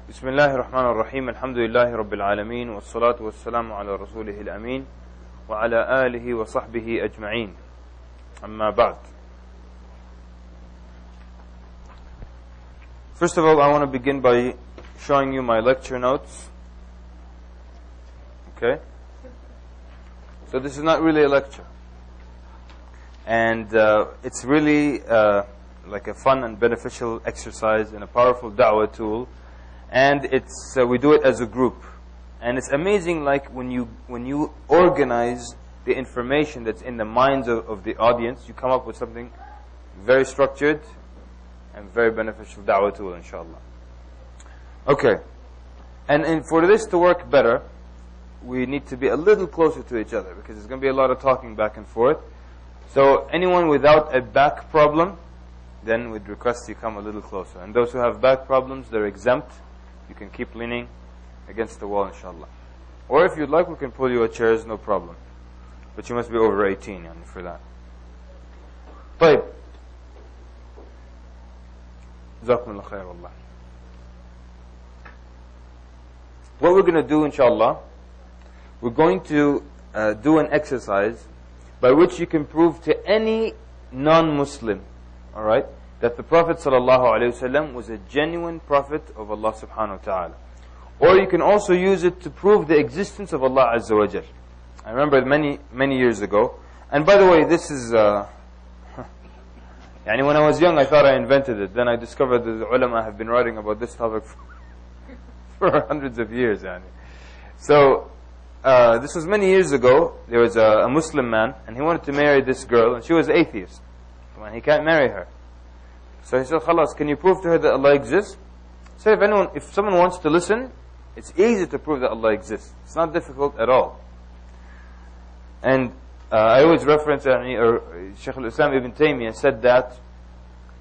بسم الله الرحمن الرحيم الحمد لله رب العالمين والصلاة والسلام على رسوله الأمين وعلى آله وصحبه أجمعين أما بعد. First of all, I want to begin by showing you my lecture notes. Okay? So this is not really a lecture. And it's really like a fun and beneficial exercise and a powerful da'wah tool. And it's we do it as a group. And it's amazing, like when you organize the information that's in the minds of the audience, you come up with something very structured and very beneficial da'wah tool, inshallah. Okay. And for this to work better, we need to be a little closer to each other, because there's going to be a lot of talking back and forth. So anyone without a back problem, then we'd request you come a little closer. And those who have back problems, they're exempt. You can keep leaning against the wall, inshallah. Or if you'd like, we can pull you a chair, no problem. But you must be over 18 for that. طيب. جزاكم الله خير والله. What we're going to do, inshallah, we're going to do an exercise by which you can prove to any non-Muslim, alright, that the Prophet ﷺ was a genuine prophet of Allah subhanahu wa ta'ala. Or you can also use it to prove the existence of Allah Azza wa Jal. I remember many years ago. And by the way, this is when I was young, I thought I invented it. Then I discovered that the ulama have been writing about this topic for hundreds of years. So this was many years ago. There was a Muslim man, and he wanted to marry this girl, and she was atheist. Well, he can't marry her. So he said, "Khalas, can you prove to her that Allah exists?" So if someone wants to listen, it's easy to prove that Allah exists. It's not difficult at all. And I always reference Shaykh al-Islam Ibn Taymiyyah said that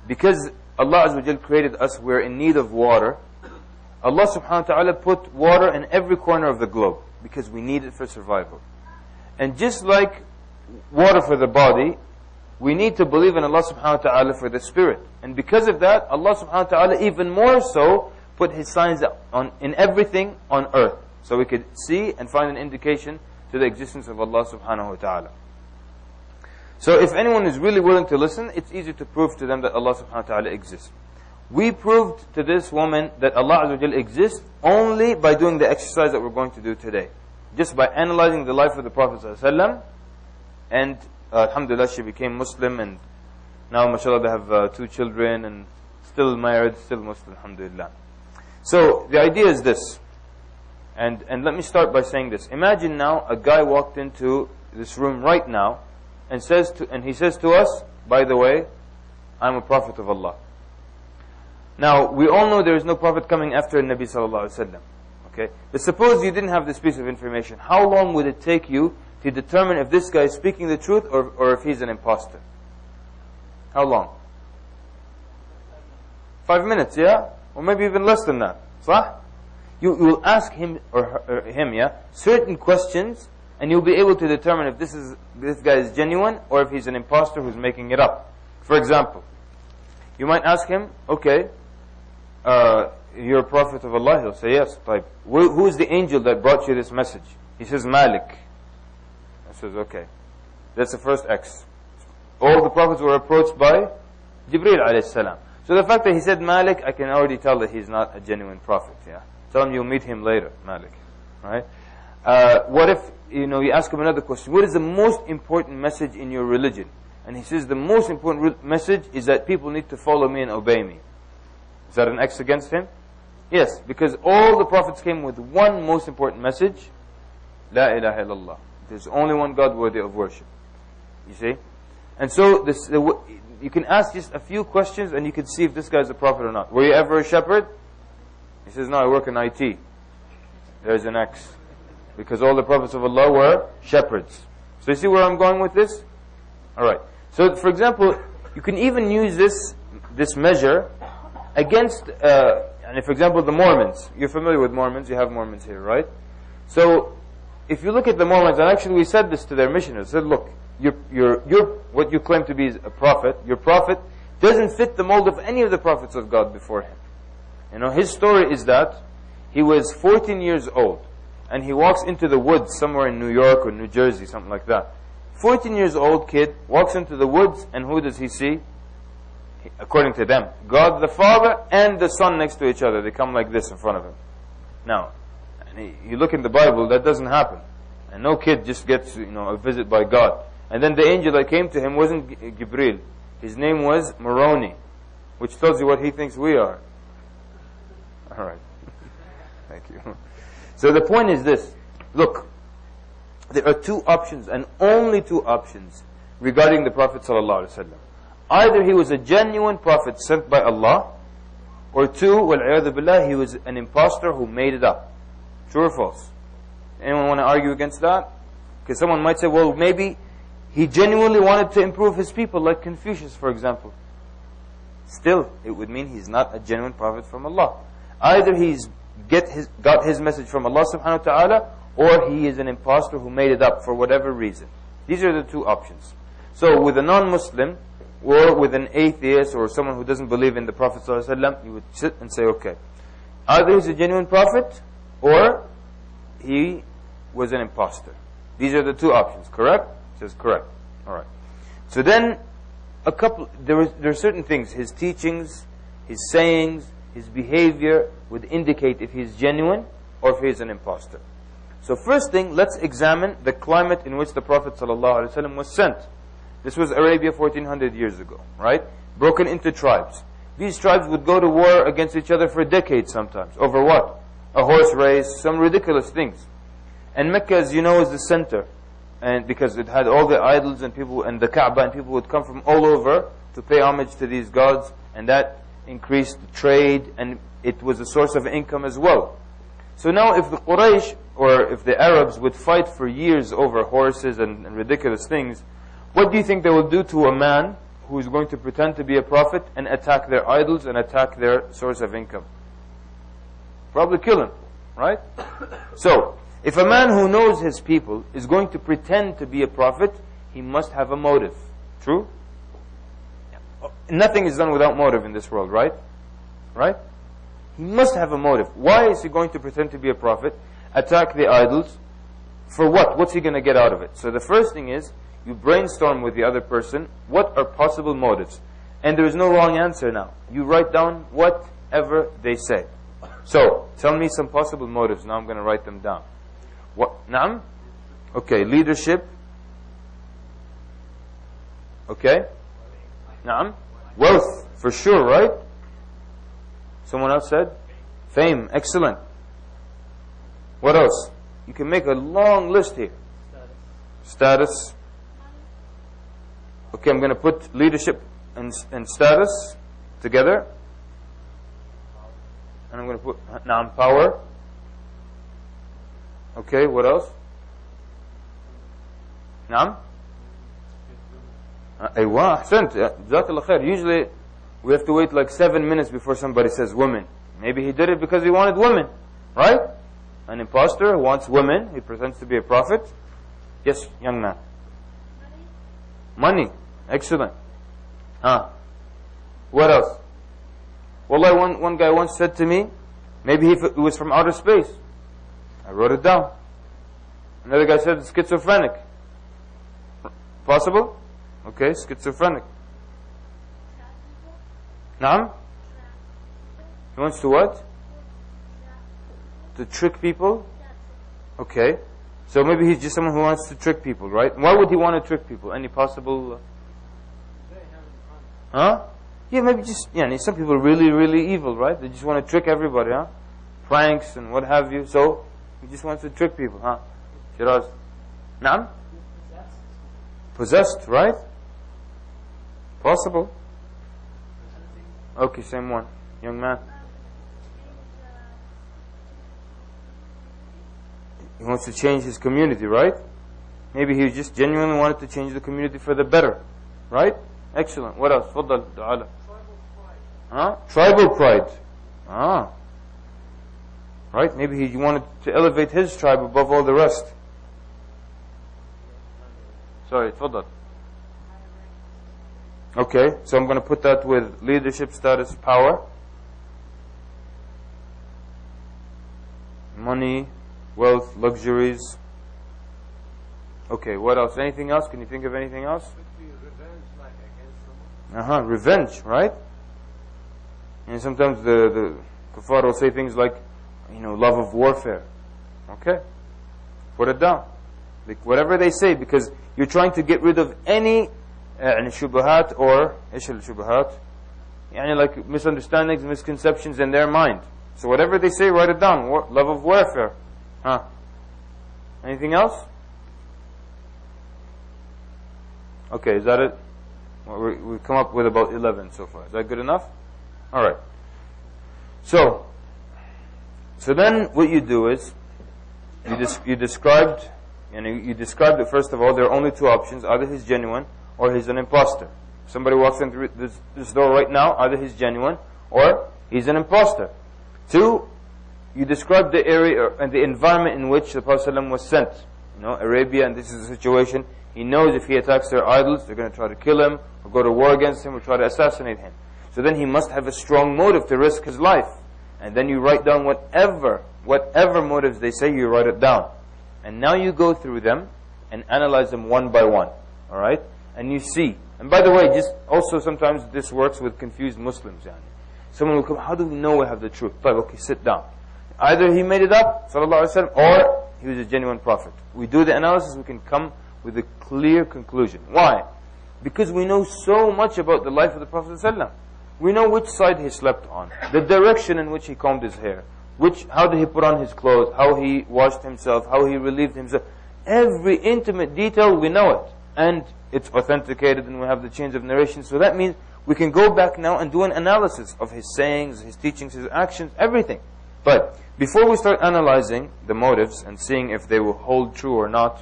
because Allah Azza wa Jal created us, we're in need of water. Allah subhanahu wa ta'ala put water in every corner of the globe because we need it for survival. And just like water for the body, we need to believe in Allah subhanahu wa ta'ala for the spirit. And because of that, Allah subhanahu wa ta'ala even more so put His signs in everything on earth. So we could see and find an indication to the existence of Allah subhanahu wa ta'ala. So if anyone is really willing to listen, it's easy to prove to them that Allah subhanahu wa ta'ala exists. We proved to this woman that Allah Azza wa Jal exists only by doing the exercise that we're going to do today. Just by analyzing the life of the Prophet ﷺ, and alhamdulillah, she became Muslim, and now mashallah they have 2 children, and still married, still Muslim, alhamdulillah. So the idea is this, and let me start by saying this. Imagine now a guy walked into this room right now and he says to us, "By the way, I'm a prophet of Allah." Now we all know there is no prophet coming after Nabi sallallahu alaihi wasallam. Okay, but suppose you didn't have this piece of information. How long would it take you to determine if this guy is speaking the truth or if he's an imposter? How long? 5 minutes, yeah? Or maybe even less than that. صح? You will ask him or him, yeah, certain questions, and you'll be able to determine if this guy is genuine or if he's an imposter who's making it up. For example, you might ask him, "Okay, you're a prophet of Allah." He'll say, "Yes." Type, "Who is the angel that brought you this message?" He says, "Malik." I says, "Okay, that's the first X." All the prophets were approached by Jibreel alayhi salam. So the fact that he said Malik, I can already tell that he's not a genuine prophet. Yeah, tell him you'll meet him later, Malik. Right? What if you ask him another question? What is the most important message in your religion? And he says the most important message is that people need to follow me and obey me. Is that an X against him? Yes, because all the prophets came with one most important message: La ilaha illallah. There's only one God worthy of worship. You see? And so you can ask just a few questions and you can see if this guy is a prophet or not. "Were you ever a shepherd?" He says, "No, I work in IT." There's an X. Because all the prophets of Allah were shepherds. So you see where I'm going with this? Alright. So for example, you can even use this measure against, for example, the Mormons. You're familiar with Mormons, you have Mormons here, right? So if you look at the Mormons, and actually we said this to their missionaries, said, "Look, what you claim to be a prophet, your prophet doesn't fit the mold of any of the prophets of God before him. His story is that He was 14 years old, and he walks into the woods somewhere in New York or New Jersey, something like that. 14 years old kid walks into the woods, and who does he see? According to them, God the Father and the Son next to each other. They come like this in front of him. Now, you look in the Bible, that doesn't happen. And no kid just gets, a visit by God. And then the angel that came to him wasn't Gibril. His name was Moroni, which tells you what he thinks we are. All right. Thank you. So the point is this. Look, there are two options, and only two options, regarding the Prophet ﷺ. Either he was a genuine prophet sent by Allah, or two, وَالْعِيَاذُ بِاللَّهِ, he was an impostor who made it up. True or false? Anyone want to argue against that? Because someone might say, well, maybe he genuinely wanted to improve his people, like Confucius, for example. Still, it would mean he's not a genuine prophet from Allah. Either he's got his message from Allah subhanahu wa ta'ala, or he is an impostor who made it up for whatever reason. These are the two options. So with a non-Muslim, or with an atheist, or someone who doesn't believe in the Prophet ﷺ, you would sit and say, okay, either he's a genuine prophet, or he was an impostor. These are the two options, correct? It says correct. Alright. So then, there are certain things, his teachings, his sayings, his behavior would indicate if he's genuine or if he's an impostor. So first thing, let's examine the climate in which the Prophet ﷺ was sent. This was Arabia 1400 years ago, right? Broken into tribes. These tribes would go to war against each other for decades sometimes. Over what? A horse race, some ridiculous things. And Mecca, as you know, is the center. And because it had all the idols and people, and the Kaaba, and people would come from all over to pay homage to these gods, and that increased trade, and it was a source of income as well. So now if the Quraysh, or if the Arabs would fight for years over horses and ridiculous things, what do you think they will do to a man who is going to pretend to be a prophet and attack their idols and attack their source of income? Probably kill him, right? So, if a man who knows his people is going to pretend to be a prophet, he must have a motive. True? Nothing is done without motive in this world, right? Right? He must have a motive. Why is he going to pretend to be a prophet? Attack the idols? For what? What's he going to get out of it? So the first thing is, you brainstorm with the other person, what are possible motives? And there is no wrong answer now. You write down whatever they say. So, tell me some possible motives. Now I'm going to write them down. What? Naam? Okay, leadership. Okay. Naam? Wealth, for sure, right? Someone else said? Fame, excellent. What else? You can make a long list here. Status. Okay, I'm going to put leadership and status together. And I'm going to put power. Okay, what else? Naam? Aywa, ahsant. Jazakallah khair. Usually we have to wait like 7 minutes before somebody says women. Maybe he did it because he wanted women. Right? An imposter who wants women. He pretends to be a prophet. Yes, young man. Money. Excellent. What else? Wallahi, one guy once said to me, maybe he was from outer space. I wrote it down. Another guy said schizophrenic. Possible? Okay, schizophrenic. Naam? He wants to what? To trick people? Okay. So maybe he's just someone who wants to trick people, right? Why would he want to trick people? Any possible... Huh? Yeah, maybe just... Yeah, some people are really, really evil, right? They just want to trick everybody, huh? Pranks and what have you. So, he just wants to trick people, huh? Shiraz. Naam? Possessed, right? Possible. Okay, same one. Young man. He wants to change his community, right? Maybe he just genuinely wanted to change the community for the better. Right? Excellent. What else? Faddal, ta'ala. Huh? Tribal pride. Right? Maybe he wanted to elevate his tribe above all the rest. Sorry, faddal. Okay, so I'm going to put that with leadership, status, power. money, wealth, luxuries. Okay, what else? Anything else? Can you think of anything else? Could be revenge, like against someone. Revenge, right? And sometimes the kuffar will say things like, love of warfare. Okay, put it down. Like whatever they say, because you're trying to get rid of any shubahat or ايش الشبهات like misunderstandings, misconceptions in their mind. So whatever they say, write it down. Love of warfare. Anything else? Okay, is that it? Well, we've come up with about 11 so far. Is that good enough? Alright. So then what you do is, you described it first of all. There are only two options. Either he's genuine or he's an imposter. Somebody walks in through this door right now, either he's genuine or he's an imposter. Two, you describe the area and the environment in which the Prophet ﷺ was sent. Arabia, and this is the situation. He knows if he attacks their idols, they're going to try to kill him, or go to war against him, or try to assassinate him. So then he must have a strong motive to risk his life. And then you write down whatever motives they say, you write it down. And now you go through them and analyze them one by one. Alright? And you see. And by the way, just also sometimes this works with confused Muslims. Someone will come, how do we know we have the truth? Okay, sit down. Either he made it up, sallallahu alaihi wasallam, or he was a genuine prophet. We do the analysis, we can come with a clear conclusion. Why? Because we know so much about the life of the Prophet ﷺ. We know which side he slept on, the direction in which he combed his hair, how did he put on his clothes, how he washed himself, how he relieved himself. Every intimate detail, we know it. And it's authenticated, and we have the chains of narration. So that means we can go back now and do an analysis of his sayings, his teachings, his actions, everything. But before we start analyzing the motives and seeing if they will hold true or not,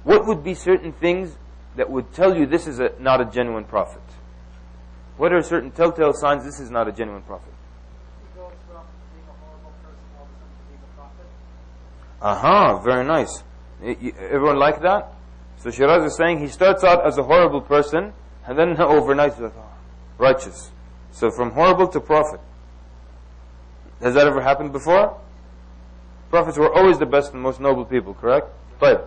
what would be certain things that would tell you this is not a genuine prophet? What are certain telltale signs this is not a genuine prophet? He goes from being a horrible person all of a sudden to being a prophet. Very nice. Everyone like that? So Shiraz is saying he starts out as a horrible person, and then overnight he's like, righteous. So from horrible to prophet. Has that ever happened before? Prophets were always the best and most noble people, correct? طيب.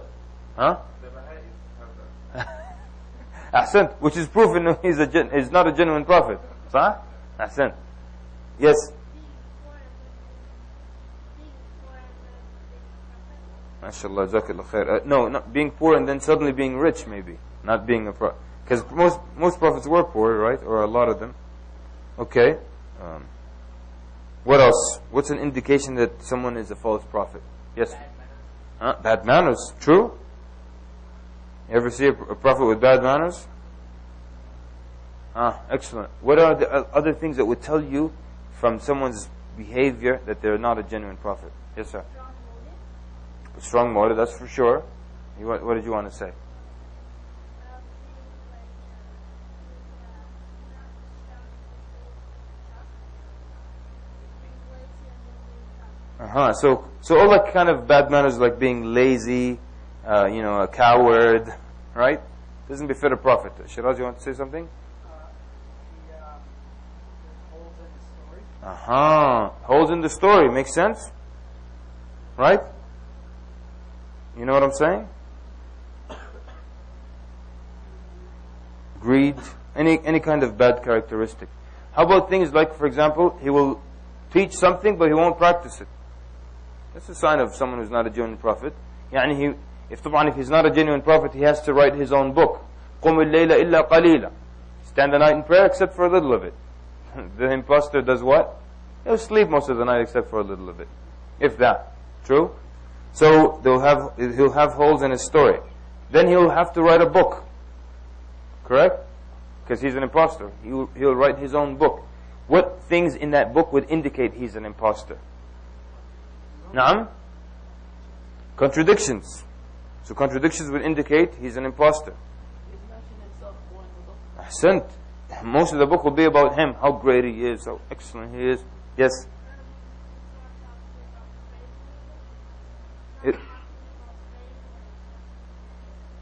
Ahsant, which is proof he's not a genuine prophet. صح? Ahsant. Yes. MashaAllah, Jazakallah khair. No, not being poor and then suddenly being rich, maybe. Not being a prophet. Because most prophets were poor, right? Or a lot of them. Okay. What else? What's an indication that someone is a false prophet? Yes? Bad manners. True? You ever see a prophet with bad manners? Excellent. What are the other things that would tell you from someone's behavior that they're not a genuine prophet? Yes, sir? Strong motive, that's for sure. What did you want to say? So all that kind of bad manners, like being lazy, a coward, right? Doesn't befit a prophet. Shiraz, you want to say something? Holes in the story. Holes in the story. Makes sense? Right? You know what I'm saying? Greed, any kind of bad characteristic. How about things like, for example, he will teach something but he won't practice it. That's a sign of someone who's not a genuine prophet. If he's not a genuine prophet, he has to write his own book. قُمِ اللَّيْلَ إِلَّا قَلِيلًا. Spend the night in prayer except for a little of it. The imposter does what? He'll sleep most of the night except for a little of it. If that. True? So he'll have holes in his story. Then he'll have to write a book. Correct? Because he's an imposter. He'll write his own book. What things in that book would indicate he's an imposter? Naam? Contradictions. So contradictions would indicate he's an imposter. Ahsant. Most of the book will be about him, how great he is, how excellent he is. Yes?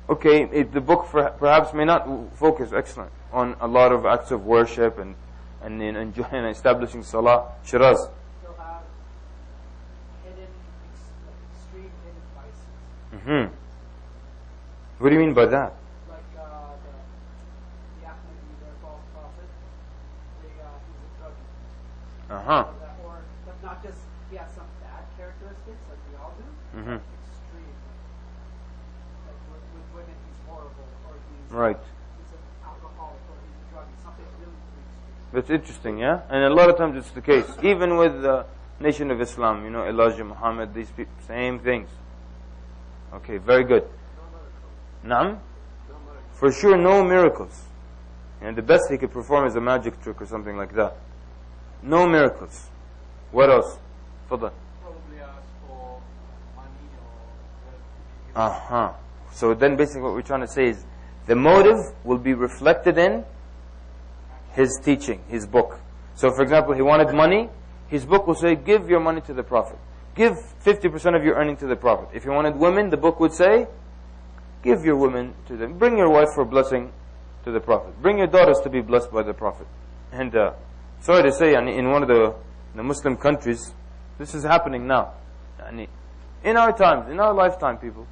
The book perhaps may not focus, excellent, on a lot of acts of worship and enjoying and establishing salah. Shiraz. He'll have hidden Mm-hmm. What do you mean by that? Like the Ahmadi, their false prophet, he's a druggie. Uh-huh. Or, but not just, he has some bad characteristics like we all do, Mm-hmm. extreme. Like with women he's horrible, or Right. he's an alcoholic, or he's a druggie, something really extreme. That's interesting, yeah? And a lot of times it's the case. Even with the Nation of Islam, Elijah, Muhammad, these people, same things. Okay, very good. Naam? For sure, no miracles. And the best he could perform is a magic trick or something like that. No miracles. What else? Fadal. Probably ask for money or... Uh-huh. So then basically what we're trying to say is the motive will be reflected in his teaching, his book. So for example, he wanted money, his book will say, give your money to the Prophet. Give 50% of your earning to the Prophet. If he wanted women, the book would say, give your women to them. Bring your wife for blessing to the Prophet. Bring your daughters to be blessed by the Prophet. And sorry to say, in one of the Muslim countries, this is happening now. In our times, in our lifetime, people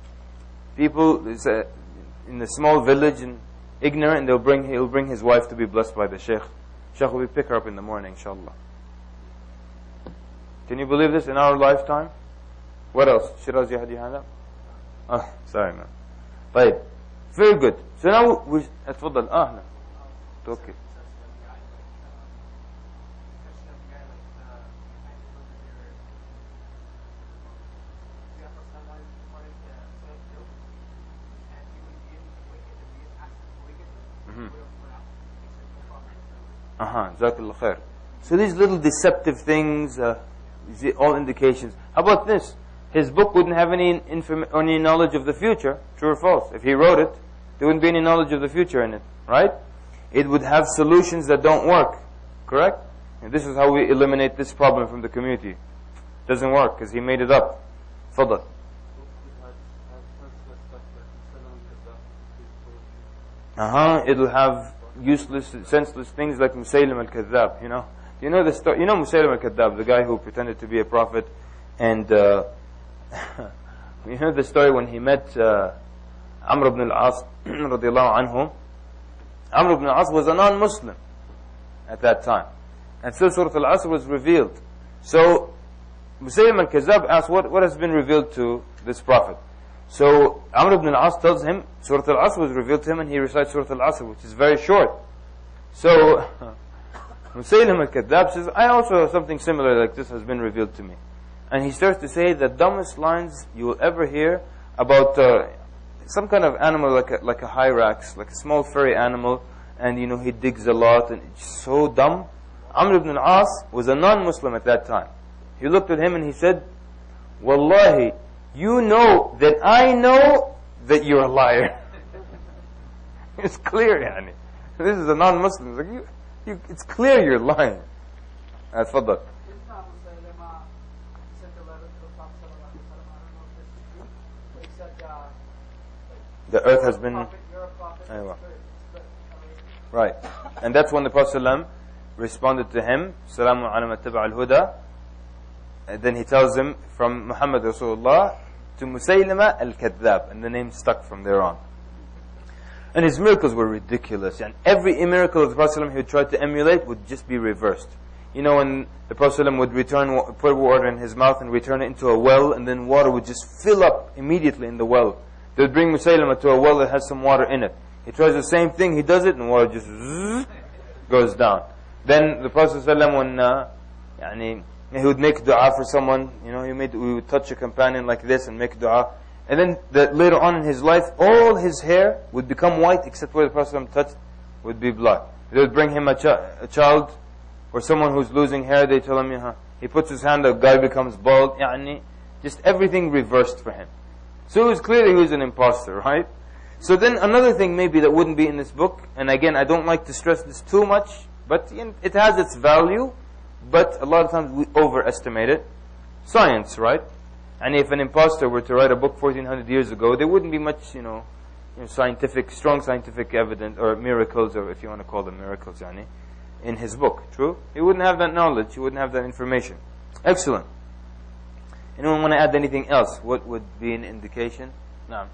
in the small village and ignorant, he'll bring his wife to be blessed by the Shaykh. Shaykh will pick her up in the morning, inshallah. Can you believe this in our lifetime? What else? Shiraz, you had your hand up? Oh, sorry, man. طيب. Very good. So now we اتفضل. نعم. Okay. Jazakallah khair. So these little deceptive things, all indications. How about this? His book wouldn't have any knowledge of the future, true or false. If he wrote it, there wouldn't be any knowledge of the future in it, right? It would have solutions that don't work, correct? And this is how we eliminate this problem from the community. It doesn't work because he made it up. Fadal. It'll have useless, senseless things like Musaylim al-Kadhab, You know the story. You know Musaylim al-Kadhab, the guy who pretended to be a prophet, and you know the story when he met Amr ibn al-As radiallahu anhu. Amr ibn al-As was a non-Muslim at that time, and so Surah Al-Asr was revealed. So Musaylim al-Kadhab asked, what has been revealed to this prophet? So Amr ibn al-As tells him Surah Al-Asr was revealed to him, and he recites Surah Al-Asr, which is very short. So Musaylim al-Kadhab says, I also have something similar like this has been revealed to me. And he starts to say the dumbest lines you will ever hear about some kind of animal like a hyrax, like a small furry animal, and he digs a lot, and it's so dumb. Amr ibn al-As was a non-Muslim at that time. He looked at him and he said, Wallahi, you know that I know that you're a liar. It's clear, yani. This is a non-Muslim. It's like, it's clear you're lying. Tfaddal. The earth has been... Right. And that's when the Prophet ﷺ responded to him, Salamu ala man taba'a al-huda. And then he tells him from Muhammad Rasulullah to Musaylima al-Kadhab, and the name stuck from there on. And his miracles were ridiculous, and every miracle of the Prophet ﷺ he would try to emulate would just be reversed. When the Prophet ﷺ would put water in his mouth and return it into a well, and then water would just fill up immediately in the well. They would bring Musaylima to a well that has some water in it. He tries the same thing, he does it, and water just goes down. Then the Prophet ﷺ, when he would make dua for someone, we would touch a companion like this and make dua. And then later on in his life, all his hair would become white except where the Prophet ﷺ touched would be black. They would bring him a child or someone who's losing hair, they tell him, he puts his hand, the guy becomes bald. Just everything reversed for him. So it was clear he was an imposter, right? So then another thing maybe that wouldn't be in this book, and again I don't like to stress this too much, but it has its value, but a lot of times we overestimate it. Science, right? And if an imposter were to write a book 1400 years ago, there wouldn't be much, strong scientific evidence, or miracles, or if you want to call them miracles, in his book. True? He wouldn't have that knowledge, he wouldn't have that information. Excellent. Anyone want to add anything else? What would be an indication? Naam.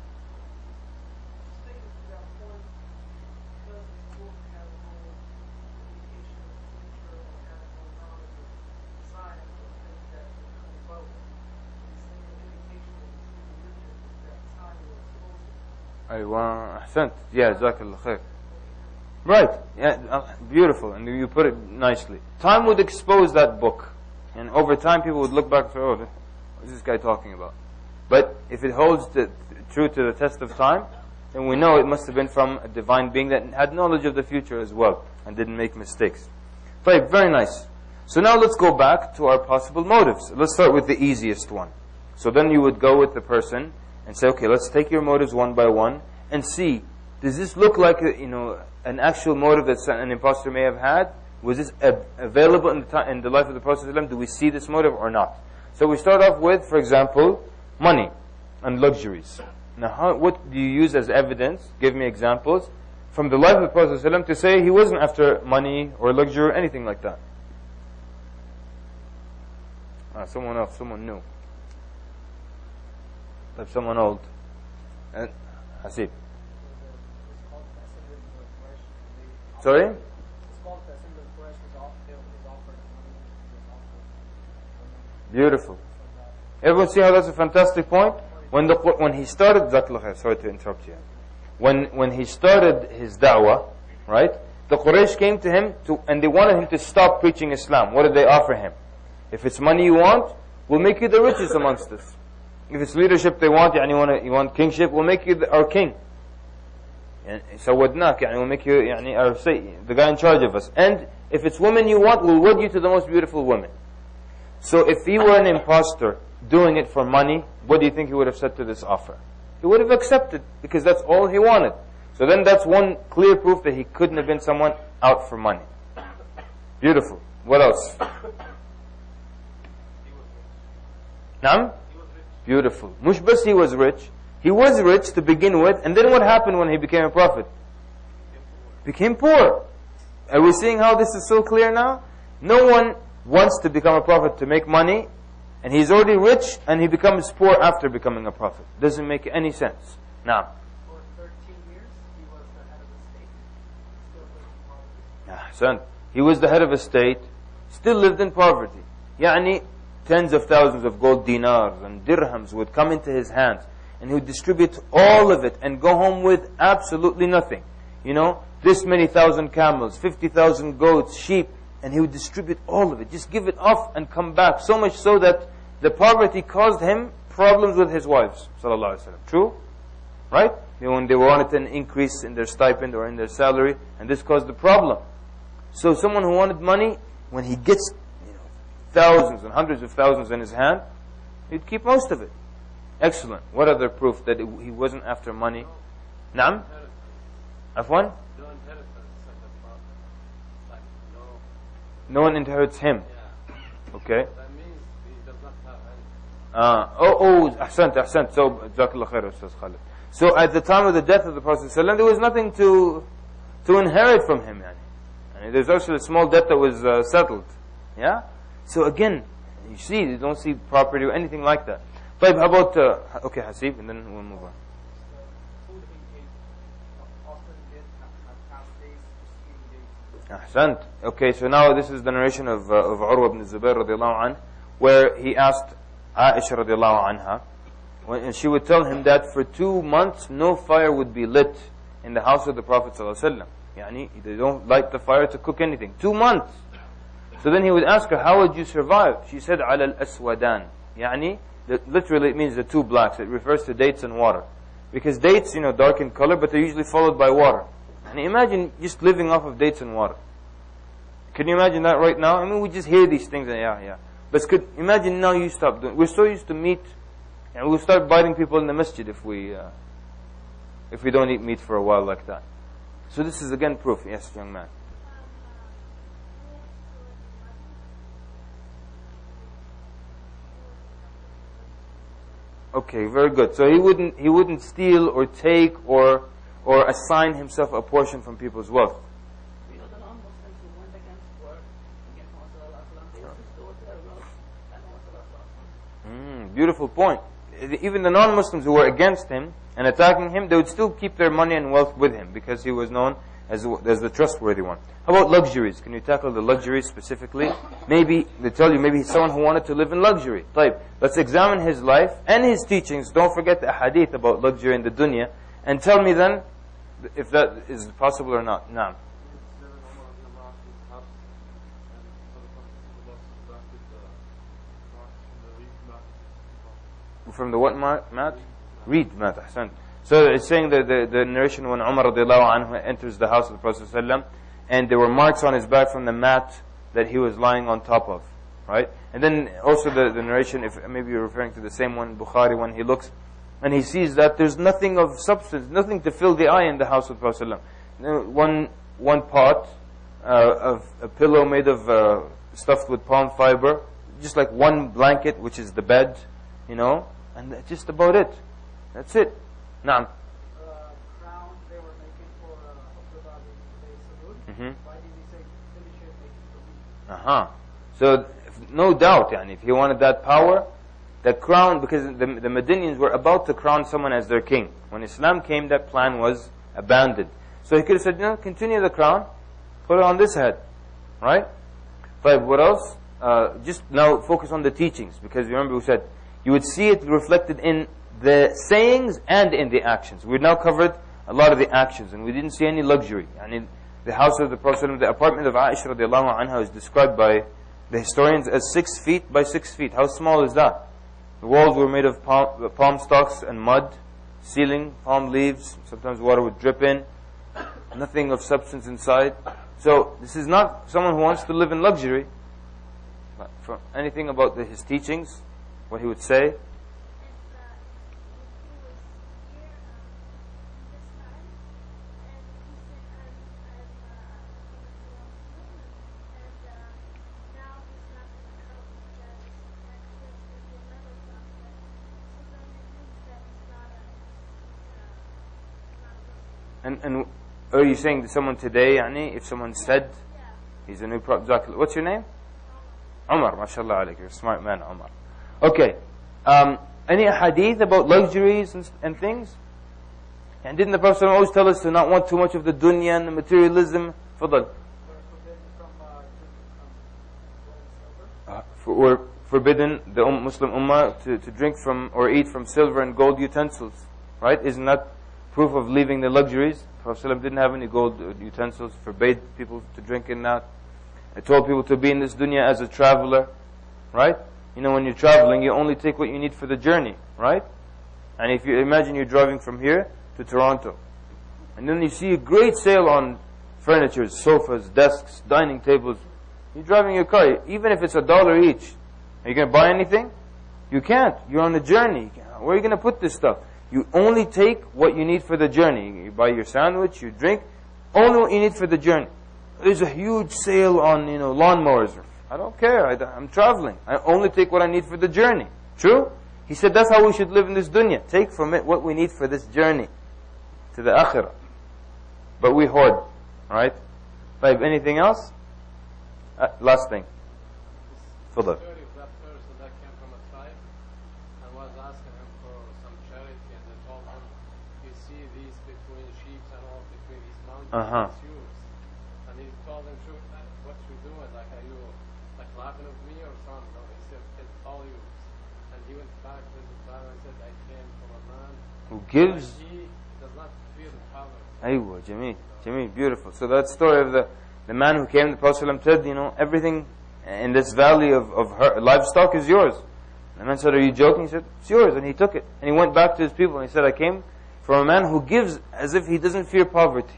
أيوة أحسنت. Yeah, جزاك الله خير. Right, yeah, beautiful, and you put it nicely. Time would expose that book, and over time people would look back and say, oh, what's this guy talking about? But if it holds true to the test of time, then we know it must have been from a divine being that had knowledge of the future as well, and didn't make mistakes. Right, very nice. So now let's go back to our possible motives. Let's start with the easiest one. So then you would go with the person and say, okay, let's take your motives one by one and see, does this look like an actual motive that an impostor may have had? Was this available in the life of the Prophet ﷺ? Do we see this motive or not? So we start off with, for example, money and luxuries. Now, what do you use as evidence? Give me examples from the life of the Prophet ﷺ to say he wasn't after money or luxury or anything like that. Someone else, someone new. Like someone old. And Hasib. Sorry? Beautiful. Everyone see how that's a fantastic point? When he started, sorry to interrupt you. When he started his da'wah, right? The Quraysh came to him and they wanted him to stop preaching Islam. What did they offer him? If it's money you want, we'll make you the richest amongst us. If it's leadership they want, you want kingship, we'll make you our king. سودناك, we'll make you the guy in charge of us. And if it's women you want, we'll wed you to the most beautiful women. So if he were an impostor doing it for money, what do you think he would have said to this offer? He would have accepted, because that's all he wanted. So then that's one clear proof that he couldn't have been someone out for money. Beautiful. What else? Naam? Beautiful. Mush bas he was rich. He was rich to begin with, and then what happened when he became a prophet? Became poor. Are we seeing how this is so clear now? No one wants to become a prophet to make money, and he's already rich, and he becomes poor after becoming a prophet. Doesn't make any sense. Now, for 13 years, he was the head of the state. Still lived in poverty. Son, he was the head of a state, still lived in poverty. Yani, tens of thousands of gold dinars and dirhams would come into his hands, and he would distribute all of it and go home with absolutely nothing. This many thousand camels, 50,000 goats, sheep, and he would distribute all of it. Just give it off and come back. So much so that the poverty caused him problems with his wives. Sallallahu Alaihi Wasallam. True? Right? When they wanted an increase in their stipend or in their salary, and this caused the problem. So someone who wanted money, when he gets thousands and hundreds of thousands in his hand, he'd keep most of it. Excellent. What other proof that he wasn't after money? Naam? Afwan? No one inherits him. Okay. That means he does not have any. Ahsant. So, Jazakallah khair, Ustaz Khalid. So, at the time of the death of the Prophet ﷺ, there was nothing to inherit from him. There's actually a small debt that was settled. Yeah? So again, you don't see property or anything like that. But how about, okay, Hasib, and then we'll move on. Ahsant. Okay, so now this is the narration of Urwa ibn Zubair radiallahu anh, where he asked Aisha radiallahu anha, and she would tell him that for 2 months no fire would be lit in the house of the Prophet sallallahu alaihi wasallam. They don't light the fire to cook anything. 2 months. So then he would ask her, how would you survive? She said, على الأسودان. Literally it means the two blacks. It refers to dates and water. Because dates, dark in color, but they're usually followed by water. And imagine just living off of dates and water. Can you imagine that right now? We just hear these things and yeah. But imagine now you stop doing. We're so used to meat, and we'll start biting people in the masjid if we don't eat meat for a while like that. So this is again proof. Yes, young man. Okay, very good. So he wouldn't steal or take or assign himself a portion from people's wealth. The non-Muslims who went against work, against Muhammad, Beautiful point. Even the non-Muslims who were against him, and attacking him, they would still keep their money and wealth with him because he was known as the trustworthy one. How about luxuries? Can you tackle the luxuries specifically? Maybe, they tell you, maybe he's someone who wanted to live in luxury. طيب, let's examine his life and his teachings. Don't forget the hadith about luxury in the dunya. And tell me then if that is possible or not. Naam. From the what mat? Reed mat, ahsan. So it's saying that the narration when Umar radiallahu anhu enters the house of the Prophet ﷺ, and there were marks on his back from the mat that he was lying on top of, right? And then also the narration, if maybe you're referring to the same one, Bukhari, when he looks and he sees that there's nothing of substance, nothing to fill the eye in the house of the Prophet ﷺ. One pot of a pillow made of stuffed with palm fiber, just like one blanket, which is the bed, and that's just about it. That's it. Naam. Crown they were making for Abdullah bin Saud. Why did he say finish it, make it for me? So no doubt, if he wanted that power, that crown, because the Medinians were about to crown someone as their king. When Islam came, that plan was abandoned. So he could have said, continue the crown, put it on this head, right? But what else? Just now focus on the teachings, because remember we said you would see it reflected in the sayings and in the actions. We've now covered a lot of the actions, and we didn't see any luxury. The house of the Prophet, the apartment of Aisha radiallahu anha is described by the historians as 6 feet by 6 feet. How small is that? The walls were made of palm stalks and mud, ceiling, palm leaves, sometimes water would drip in, nothing of substance inside. So this is not someone who wants to live in luxury. But for anything about his teachings, what he would say, and are you saying that someone today, if someone said he's a new prophet, what's your name? Umar, mashallah alayk, you're a smart man, Umar. Okay, any hadith about luxuries and things? And didn't the Prophet always tell us to not want too much of the dunya and the materialism? Fadal. We're forbidden, the Muslim Ummah, to drink from or eat from silver and gold utensils. Right? Isn't that proof of leaving the luxuries? Prophet didn't have any gold utensils, forbade people to drink in that. He told people to be in this dunya as a traveler. Right? When you're traveling, you only take what you need for the journey. Right? And if you imagine you're driving from here to Toronto, and then you see a great sale on furniture, sofas, desks, dining tables. You're driving your car, even if it's $1 each. Are you going to buy anything? You can't. You're on a journey. Where are you going to put this stuff? You only take what you need for the journey. You buy your sandwich, you drink, only what you need for the journey. There's a huge sale on, lawnmowers. I don't care. I'm traveling. I only take what I need for the journey. True? He said that's how we should live in this dunya. Take from it what we need for this journey to the akhirah. But we hoard. Right? Anything else? Last thing. Fadal. That person that came from a tribe and was asking him for some charity, and they told him, you see these between sheep and all between these mountains, it's yours. And he told him, what you doing? Are you laughing at me or something? No, he said, it's all yours. And he went back to the tribe and said, I came from a man who gives. He does not feel poverty. Aywa, Jameel, beautiful. So that story of the man who came, the Prophet said, everything in this valley of her livestock is yours. And the man said, are you joking? He said, it's yours. And he took it. And he went back to his people and he said, I came from a man who gives as if he doesn't fear poverty.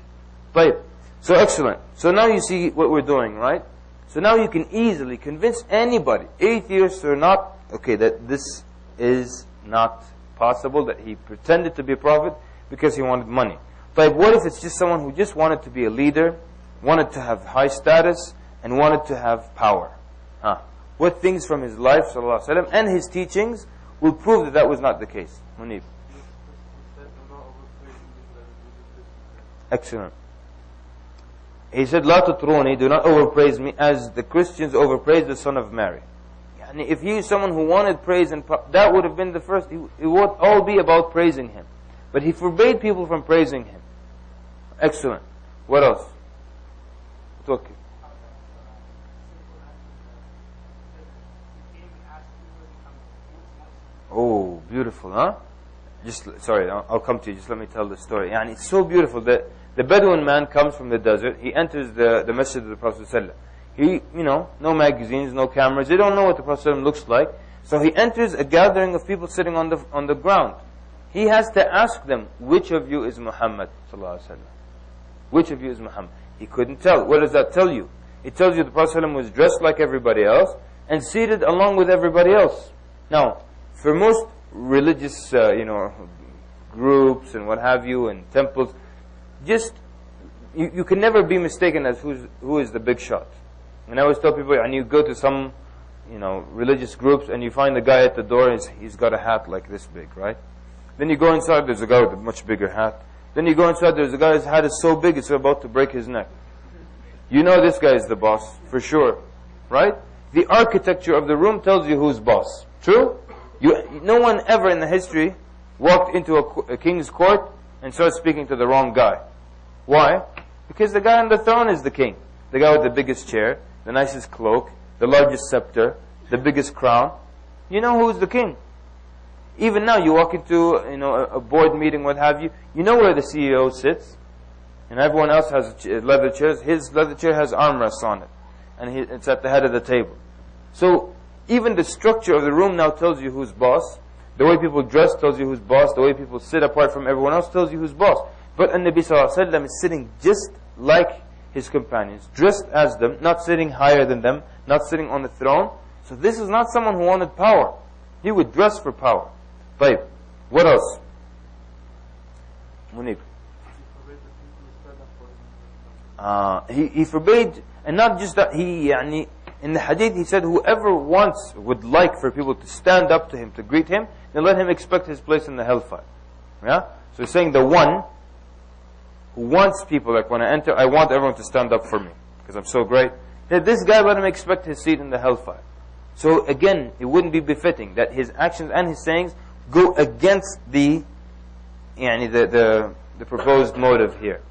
Right. So excellent. So now you see what we're doing, right? So now you can easily convince anybody, atheist or not, that this is not possible, that he pretended to be a prophet because he wanted money. But what if it's just someone who just wanted to be a leader, wanted to have high status, and wanted to have power? What things from his life, sallallahu alaihi wasallam, and his teachings will prove that was not the case? Munib. Excellent. He said, "La tutruni, do not overpraise me, as the Christians overpraise the Son of Mary." And if he is someone who wanted praise and that would have been the first. It would all be about praising him. But he forbade people from praising him. Excellent. What else? Okay. Oh, beautiful, huh? Sorry, I'll come to you. Just let me tell the story. Yani, it's so beautiful that the Bedouin man comes from the desert. He enters the masjid of the Prophet ﷺ. He, no magazines, no cameras. They don't know what the Prophet ﷺ looks like. So he enters a gathering of people sitting on the ground. He has to ask them, which of you is Muhammad ﷺ? Which of you is Muhammad? He couldn't tell. What does that tell you? It tells you the Prophet ﷺ was dressed like everybody else and seated along with everybody else. Now, for most religious, groups and what have you, and temples, you can never be mistaken as who is the big shot. And I always tell people, and you go to some, religious groups, and you find the guy at the door, he's got a hat like this big, right? Then you go inside, there's a guy with a much bigger hat. Then you go inside, there's a guy whose hat is so big, it's about to break his neck. You know this guy is the boss, for sure, right? The architecture of the room tells you who's boss. True? No one ever in the history walked into a king's court and started speaking to the wrong guy. Why? Because the guy on the throne is the king. The guy with the biggest chair, the nicest cloak, the largest scepter, the biggest crown. You know who's the king. Even now, you walk into a board meeting, what have you, you know where the CEO sits. And everyone else has leather chairs. His leather chair has armrests on it. And it's at the head of the table. So, even the structure of the room now tells you who's boss. The way people dress tells you who's boss. The way people sit apart from everyone else tells you who's boss. But An-Nabi Sallallahu Alaihi Wasallam is sitting just like his companions, dressed as them, not sitting higher than them, not sitting on the throne. So this is not someone who wanted power. He would dress for power. Babe, what else? Munib. He forbade, and not just that, in the hadith he said, whoever would like for people to stand up to him, to greet him, then let him expect his place in the hellfire. Yeah? So he's saying the one who wants people, like when I enter, I want everyone to stand up for me, because I'm so great. This guy, let him expect his seat in the hellfire. So again, it wouldn't be befitting that his actions and his sayings go against the proposed motive here.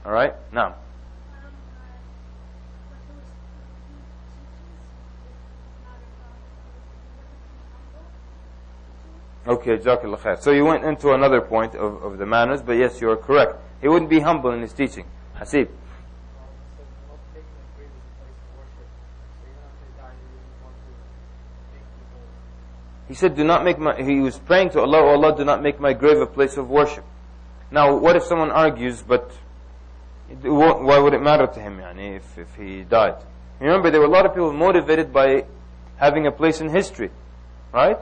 Alright? Now. Okay, Jazakallah khair. So you went into another point of the manners, but yes, you are correct. He wouldn't be humble in his teaching. Hasib. He said, he was praying to Allah, oh Allah, do not make my grave a place of worship. Now, what if someone argues, but why would it matter to him, if he died? Remember, there were a lot of people motivated by having a place in history, right?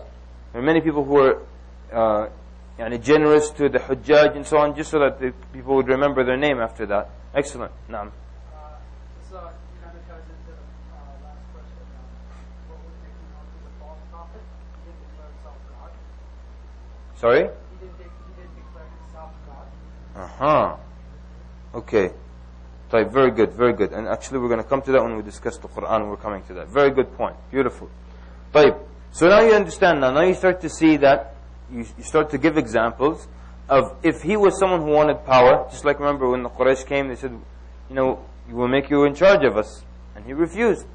There are many people who were generous to the Hujjaj and so on, just so that the people would remember their name after that. Excellent. Naam. So it kind of ties into the last question. What was making on to the false prophet? He didn't declare himself God. Sorry? He didn't declare himself God. Okay. Right, very good, very good. And actually we're going to come to that when we discuss the Quran. We're coming to that. Very good point. Beautiful. Right. So now you understand. Now you start to see that, you start to give examples of if he was someone who wanted power, just like remember when the Quraysh came, they said, we will make you in charge of us. And he refused.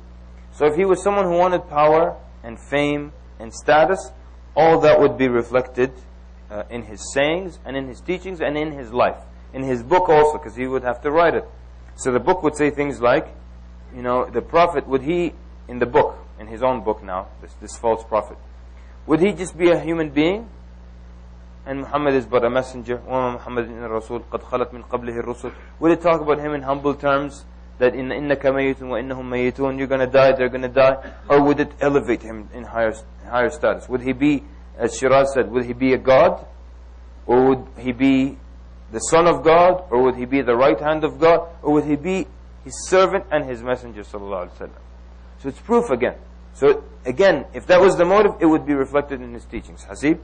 So if he was someone who wanted power and fame and status, all that would be reflected in his sayings and in his teachings and in his life. In his book also, because he would have to write it. So the book would say things like, the Prophet, would he, in the book, in his own book now, this false prophet, would he just be a human being? And Muhammad is but a messenger. وَمَا مُحَمَّدٍ إِلَّا الرَّسُولُ قَدْ خَلَتْ مِنْ قَبْلِهِ الرُّسُلُ. Would it talk about him in humble terms, that إِنَّكَ مَيِّتٌ وَإِنَّهُمْ مَيِّتُونَ, you're going to die, they're going to die? Or would it elevate him in higher status? Would he be, as Shiraz said, would he be a god? Or would he be the son of God? Or would he be the right hand of God? Or would he be his servant and his messenger sallallahu alaihi wasallam? So it's proof again. So again, if that was the motive, it would be reflected in his teachings. Hasib?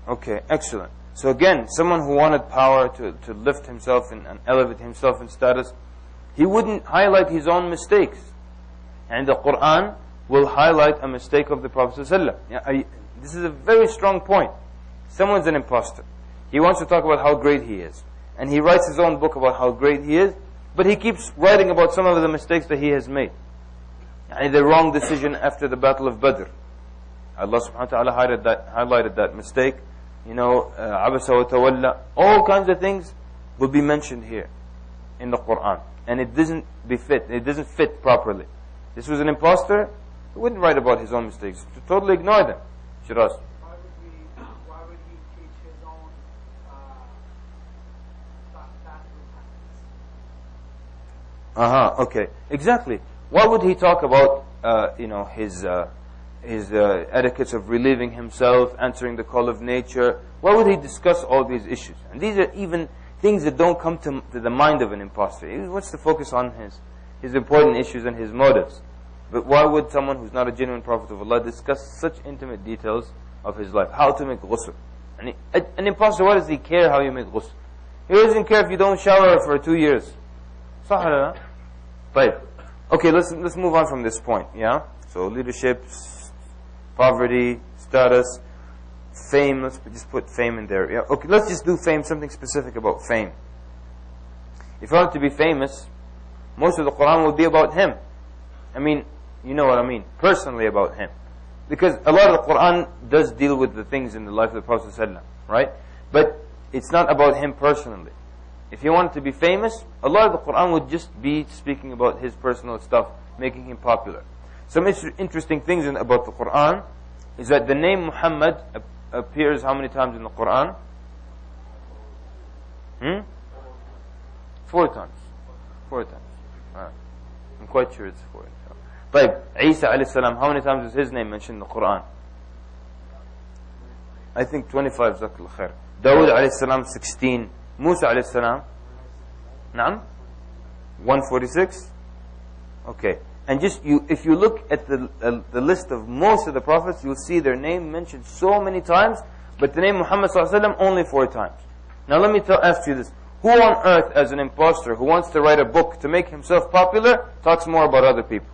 Okay, excellent. So again, someone who wanted power to lift himself and elevate himself in status, he wouldn't highlight his own mistakes. And the Quran will highlight a mistake of the Prophet ﷺ. This is a very strong point. Someone's an imposter. He wants to talk about how great he is. And he writes his own book about how great he is, but he keeps writing about some of the mistakes that he has made. And the wrong decision after the Battle of Badr. Allah subhanahu wa ta'ala highlighted that mistake. Abasa wa tawalla. All kinds of things will be mentioned here in the Quran. And it doesn't fit properly. This was an imposter, he wouldn't write about his own mistakes. To totally ignore them. Shiraz. Why would he teach his own bathroom habits? Okay. Exactly. Why would he talk about his etiquettes of relieving himself, answering the call of nature? Why would he discuss all these issues? And these are even things that don't come to the mind of an imposter. He wants to focus on his important issues and his motives. But why would someone who's not a genuine prophet of Allah discuss such intimate details of his life? How to make ghusl. An imposter, why does he care how you make ghusl? He doesn't care if you don't shower for 2 years. Sahara. Right. Okay, let's move on from this point. Yeah. So leadership, poverty, status, fame. Let's just put fame in there. Yeah. Okay, let's just do fame. Something specific about fame. If I want to be famous, most of the Quran will be about him. You know what I mean. Personally about him. Because a lot of the Quran does deal with the things in the life of the Prophet ﷺ, right? But it's not about him personally. If he wanted to be famous, a lot of the Quran would just be speaking about his personal stuff, making him popular. Some interesting things about the Quran is that the name Muhammad appears how many times in the Quran? 4 times. 4 times. I'm quite sure it's 4. Isa alayhi salam, how many times is his name mentioned in the Quran? I think 25, Zakul Khair. Dawud alayhi salam, 16. Musa alayhi salam, Naam? 146? Okay. And if you look at the list of most of the prophets, you'll see their name mentioned so many times, but the name Muhammad sallallahu alayhi wa sallam only 4 times. Now let me ask you this. Who on earth, as an imposter, who wants to write a book to make himself popular, talks more about other people?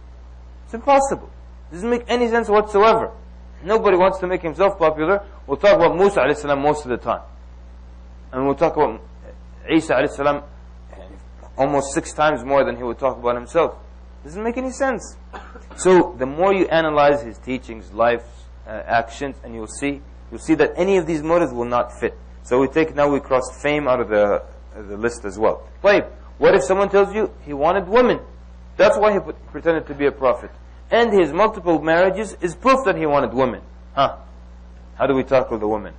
It's impossible. It doesn't make any sense whatsoever. Nobody wants to make himself popular. We'll talk about Musa alayhi salam most of the time. And we'll talk about Isa alayhi salam almost 6 times more than he would talk about himself. Doesn't make any sense. So the more you analyze his teachings, life, actions, and you'll see that any of these motives will not fit. So we crossed fame out of the list as well. Wait, what if someone tells you he wanted women? That's why he pretended to be a prophet. And his multiple marriages is proof that he wanted women. How do we tackle the women?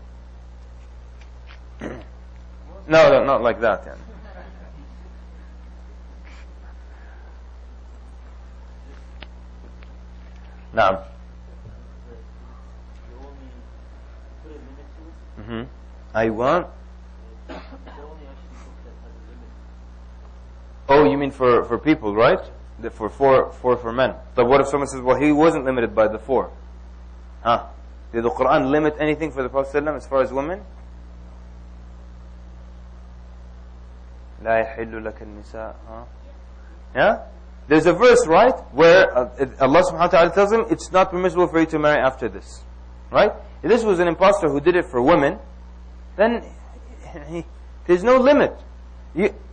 No, not like that. Yeah. Naam. I want. Oh, you mean for people, right? For four for men. But what if someone says, well, he wasn't limited by the 4? Did the Quran limit anything for the Prophet ﷺ as far as women? لا يحل لك النساء. Yeah? There's a verse, right, where Allah subhanahu wa ta'ala tells him it's not permissible for you to marry after this. Right? If this was an impostor who did it for women, then there's no limit.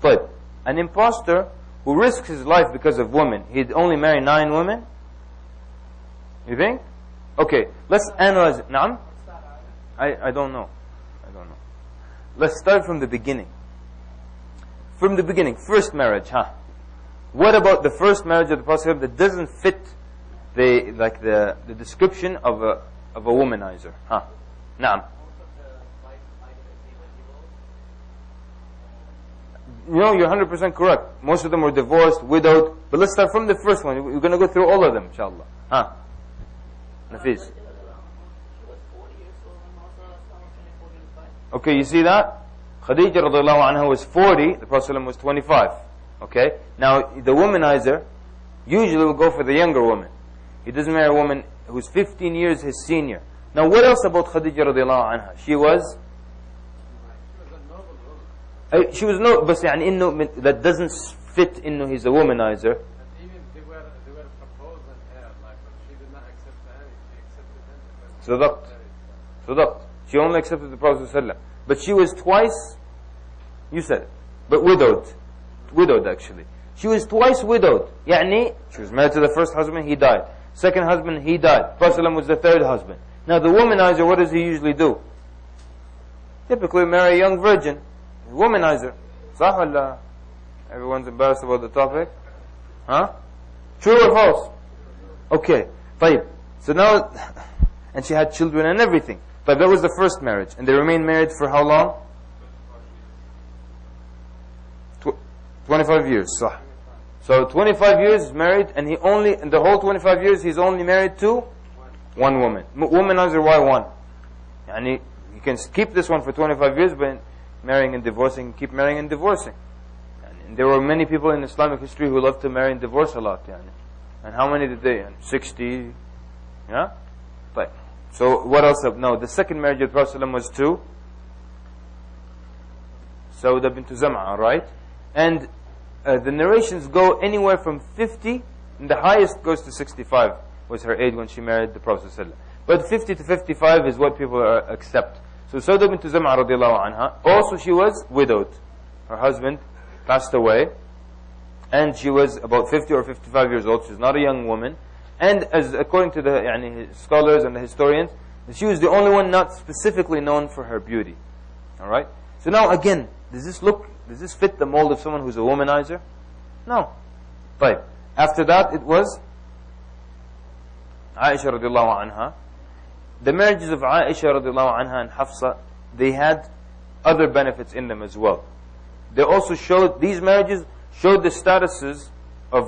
But an impostor who risks his life because of women, he'd only marry 9 women? You think? Okay, let's analyze it. Naam? I don't know. Let's start from the beginning. From the beginning, first marriage, What about the first marriage of the Prophet that doesn't fit the description of a womanizer? Naam. No, you're 100% correct. Most of them were divorced, widowed. But let's start from the first one. We're going to go through all of them, inshallah. Nafis. Okay, you see that? Khadija radiallahu anha was 40, the Prophet was 25. Okay? Now, the womanizer usually will go for the younger woman. He doesn't marry a woman who's 15 years his senior. Now what else about Khadija radiallahu anha? She was she was no, بس يعني إنه that doesn't fit إنه he's a womanizer. And even they were proposing her, like, but she did not accept any. She accepted them. صدقت. She only accepted the Prophet ﷺ. But she was twice, you said it, but widowed actually. She was twice widowed. يعني she was married to the first husband, he died. Second husband, he died. Prophet ﷺ was the third husband. Now the womanizer, what does he usually do? Typically marry a young virgin. Womanizer. صح ولا? Everyone's embarrassed about the topic? Huh? True or false? Okay. طيب. So now, and she had children and everything. But that was the first marriage. And they remained married for how long? 25 years. صح. So 25 years married, and he only, in the whole 25 years, he's only married to one woman. Womanizer, why one? Yani, you can keep this one for 25 years, but marrying and divorcing, keep marrying and divorcing. And there were many people in Islamic history who loved to marry and divorce a lot. Yani. And how many did they? 60. Yeah? But, so what else? No, the second marriage of the Prophet ﷺ was to Sauda bint Zam'a, right? And the narrations go anywhere from 50, and the highest goes to 65 was her age when she married the Prophet ﷺ. But 50 to 55 is what people accept. So Sauda bint Zam'a radiallahu anha, also she was widowed. Her husband passed away, and she was about 50 or 55 years old. She's not a young woman. And as according to the scholars and the historians, she was the only one not specifically known for her beauty. Alright? So now again, does this fit the mold of someone who's a womanizer? No. But after that it was Aisha radiallahu anha. The marriages of Aisha radiallahu anha and Hafsa, they had other benefits in them as well. They also showed, these marriages showed the statuses of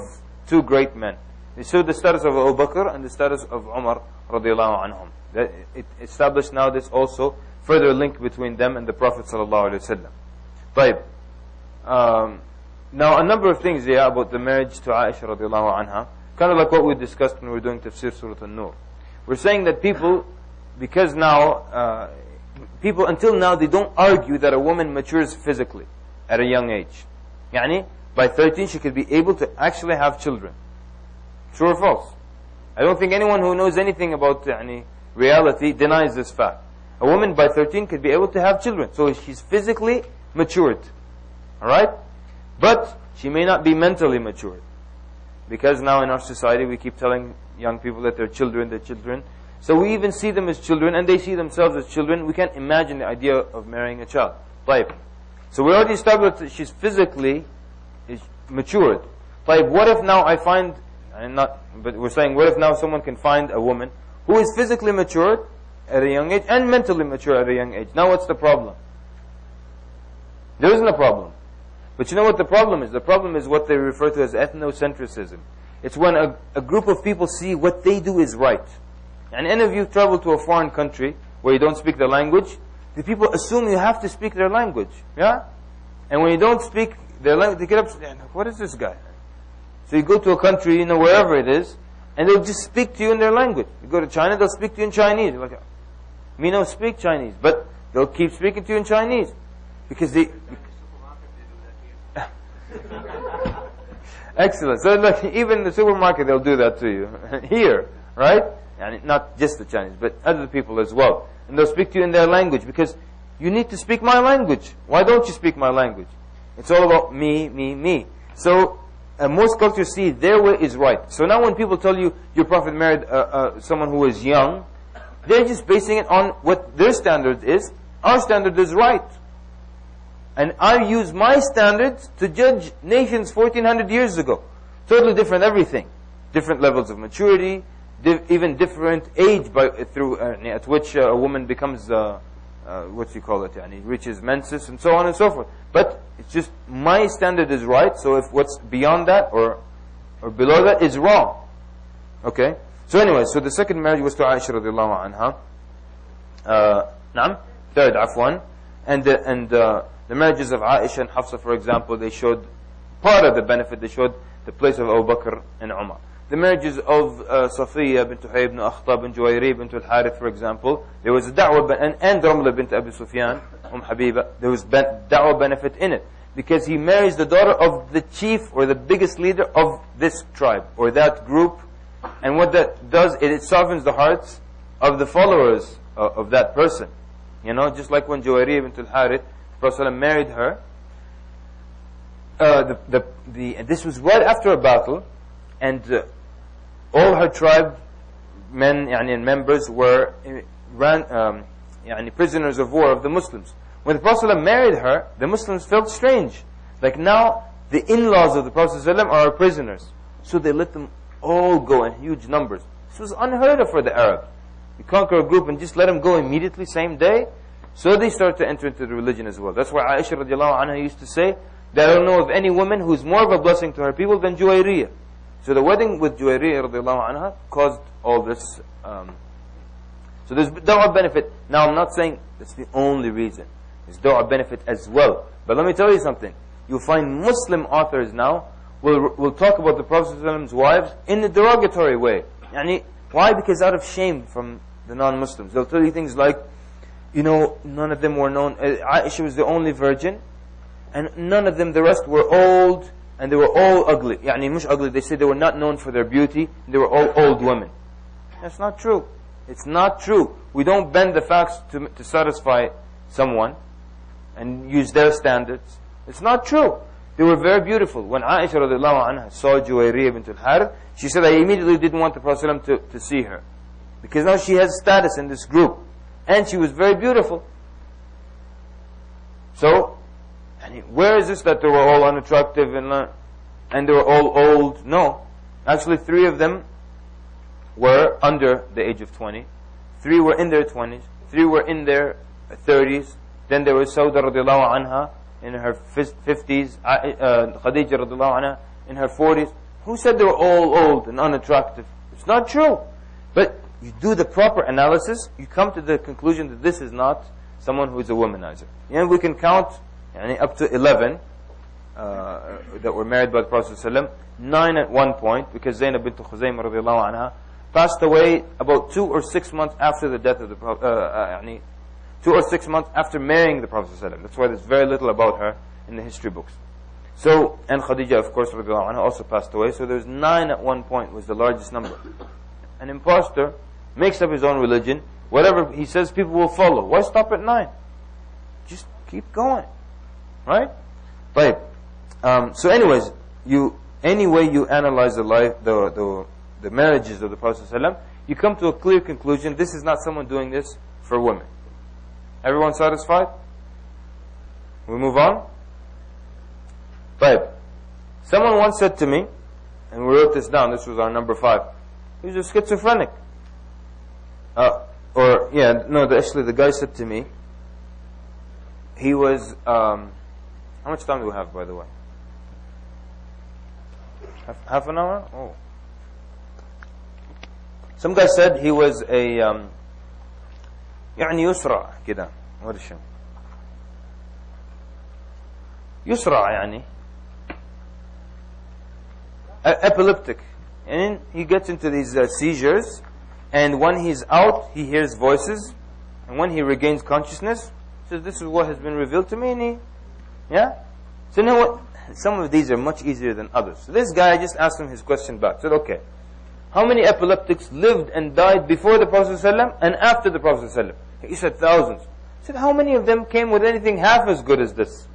two great men. They showed the status of Abu Bakr and the status of Umar radiallahu anhum. It established now this also further link between them and the Prophet sallallahu alaihi wasallam. Now a number of things about the marriage to Aisha radiallahu anha, kind of like what we discussed when we were doing Tafsir Surah An-Nur. We're saying that people, because now, people until now they don't argue that a woman matures physically at a young age. Yani, by 13 she could be able to actually have children. True or false? I don't think anyone who knows anything about reality denies this fact. A woman by 13 could be able to have children. So she's physically matured. Alright? But she may not be mentally matured. Because now in our society we keep telling young people that they're children. So we even see them as children, and they see themselves as children. We can't imagine the idea of marrying a child. So we already established that she's physically matured. What if now I find, but we're saying, what if now someone can find a woman who is physically matured at a young age and mentally mature at a young age? Now what's the problem? There isn't a problem. But you know what the problem is? The problem is what they refer to as ethnocentrism. It's when a group of people see what they do is right. And any of you travel to a foreign country where you don't speak the language, the people assume you have to speak their language. Yeah? And when you don't speak their language, they get upset. What is this guy? So you go to a country, wherever it is, and they'll just speak to you in their language. You go to China, they'll speak to you in Chinese. You're like, me no speak Chinese, but they'll keep speaking to you in Chinese. Because they... Excellent. So look, even in the supermarket they'll do that to you. Here, right? And not just the Chinese, but other people as well. And they'll speak to you in their language because you need to speak my language. Why don't you speak my language? It's all about me, me, me. So most cultures see their way is right. So now when people tell you your Prophet married someone who was young, they're just basing it on what their standard is. Our standard is right. And I use my standards to judge nations 1400 years ago. Totally different everything. Different levels of maturity, even different age at which a woman becomes, reaches menses and so on and so forth. But it's just my standard is right, so if what's beyond that or below that is wrong. Okay? So anyway, so the second marriage was to Aisha radiallahu anha. Third, afwan. And the marriages of Aisha and Hafsa, for example, they showed part of the benefit. They showed the place of Abu Bakr and Umar. the marriages of Safiya bint Huyay ibn Akhtab and Juwayri bint al-Harith, for example, there was a da'wah, and Ramla bint Abi Sufyan, Habiba, there was da'wah benefit in it. Because he marries the daughter of the chief or the biggest leader of this tribe or that group. And what that does, it softens the hearts of the followers of that person. You know, just like when Juwayri bint al-Harith, the Prophet ﷺ married her. This was right after a battle, and all her tribe men and members were prisoners of war of the Muslims. When the Prophet ﷺ married her, the Muslims felt strange. Like now, the in-laws of the Prophet ﷺ are prisoners. So they let them all go in huge numbers. This was unheard of for the Arabs. You conquer a group and just let them go immediately, same day. So they start to enter into the religion as well. That's why Aisha radiallahu anha used to say that I don't know of any woman who's more of a blessing to her people than Juwayriyah. So the wedding with Juwayriyah radiallahu anha caused all this. So there's da'wah benefit. Now I'm not saying that's the only reason. There's da'wah benefit as well. But let me tell you something. You'll find Muslim authors now will talk about the Prophet's wives in a derogatory way. Why? Because out of shame from the non-Muslims. They'll tell you things like, you know, none of them were known. Aisha was the only virgin, and none of them, the rest were old, and they were all ugly. Mush ugly. They say they were not known for their beauty. They were all old women. That's not true. It's not true. We don't bend the facts to satisfy someone and use their standards. It's not true. They were very beautiful. When Aisha radiallahu anha saw Juwayriyah bint al-Harith, she said, I immediately didn't want the Prophet to see her. Because now she has status in this group. And she was very beautiful. So, where is this that they were all unattractive and they were all old? No. Actually, 3 of them were under the age of 20. 3 were in their 20s. 3 were in their 30s. Then there was Sauda radiallahu anha in her 50s. Khadija radiallahu anha in her 40s. Who said they were all old and unattractive? It's not true. But you do the proper analysis, you come to the conclusion that this is not someone who is a womanizer. And we can count up to 11 that were married by the Prophet ﷺ. 9 at one point, because Zainab bint Khuzaymah radiallahu anha passed away about 2 or 6 months after the death of the Prophet. 2 or 6 months after marrying the Prophet ﷺ. That's why there's very little about her in the history books. So, and Khadija, of course, radiallahu anha, also passed away. So there's 9 at one point was the largest number. An impostor makes up his own religion. Whatever he says, people will follow. Why stop at 9? Just keep going. Right? Right. So anyways, any way you analyze the life, the marriages of the Prophet ﷺ, you come to a clear conclusion. This is not someone doing this for women. Everyone satisfied? We move on? Right. Someone once said to me, and we wrote this down, this was our number 5. He was a schizophrenic. Actually the guy said to me, he was, how much time do we have, by the way? Half an hour? Oh. Some guy said he was a, يسرع كده ورشة يسرع epileptic, and he gets into these seizures, and when he's out he hears voices, and when he regains consciousness he says, this is what has been revealed to me, so now what, some of these are much easier than others. So this guy, I just asked him his question back. Said, okay, how many epileptics lived and died before the Prophet ﷺ and after the Prophet ﷺ? He said thousands. He said, how many of them came with anything half as good as this?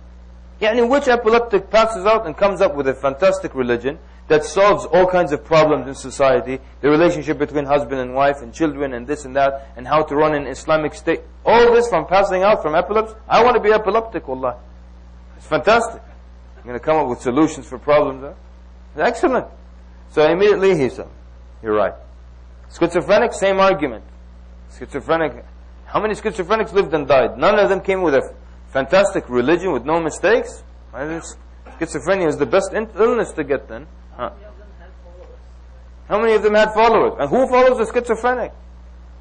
Which epileptic passes out and comes up with a fantastic religion that solves all kinds of problems in society, the relationship between husband and wife and children and this and that, and how to run an Islamic state. All this from passing out from epilepsy. I want to be epileptic, wallah. It's fantastic. I'm going to come up with solutions for problems. Excellent. So immediately he said, you're right. Schizophrenic, same argument. Schizophrenic, how many schizophrenics lived and died? None of them came with a fantastic religion with no mistakes. Schizophrenia is the best illness to get then. How many of them had followers? And who follows a schizophrenic?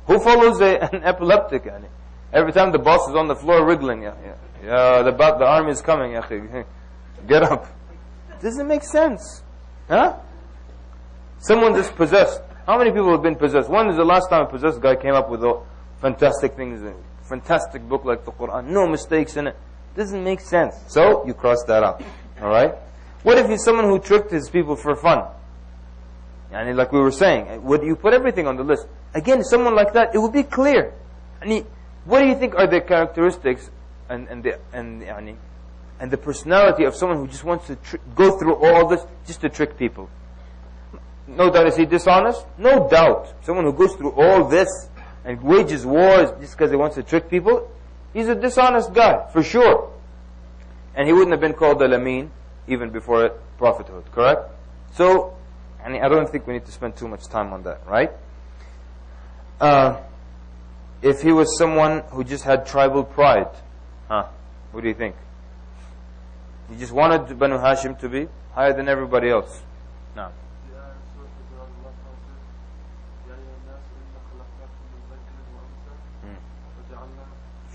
Who follows an epileptic? Every time the boss is on the floor wriggling, the army is coming, get up. Doesn't make sense. Someone just possessed. How many people have been possessed? When is the last time a possessed guy came up with fantastic things, a fantastic book like the Quran, no mistakes in it? Doesn't make sense. So you cross that out. Alright? What if he's someone who tricked his people for fun? Yani like we were saying, would you put everything on the list? Again, someone like that, it would be clear. What do you think are the characteristics and the personality of someone who just wants to go through all this just to trick people? No doubt, is he dishonest? No doubt. Someone who goes through all this and wages wars just because he wants to trick people, he's a dishonest guy, for sure. And he wouldn't have been called al-Amin even before prophethood, correct? So, I don't think we need to spend too much time on that, right? If he was someone who just had tribal pride, what do you think? He just wanted Banu Hashim to be higher than everybody else. No.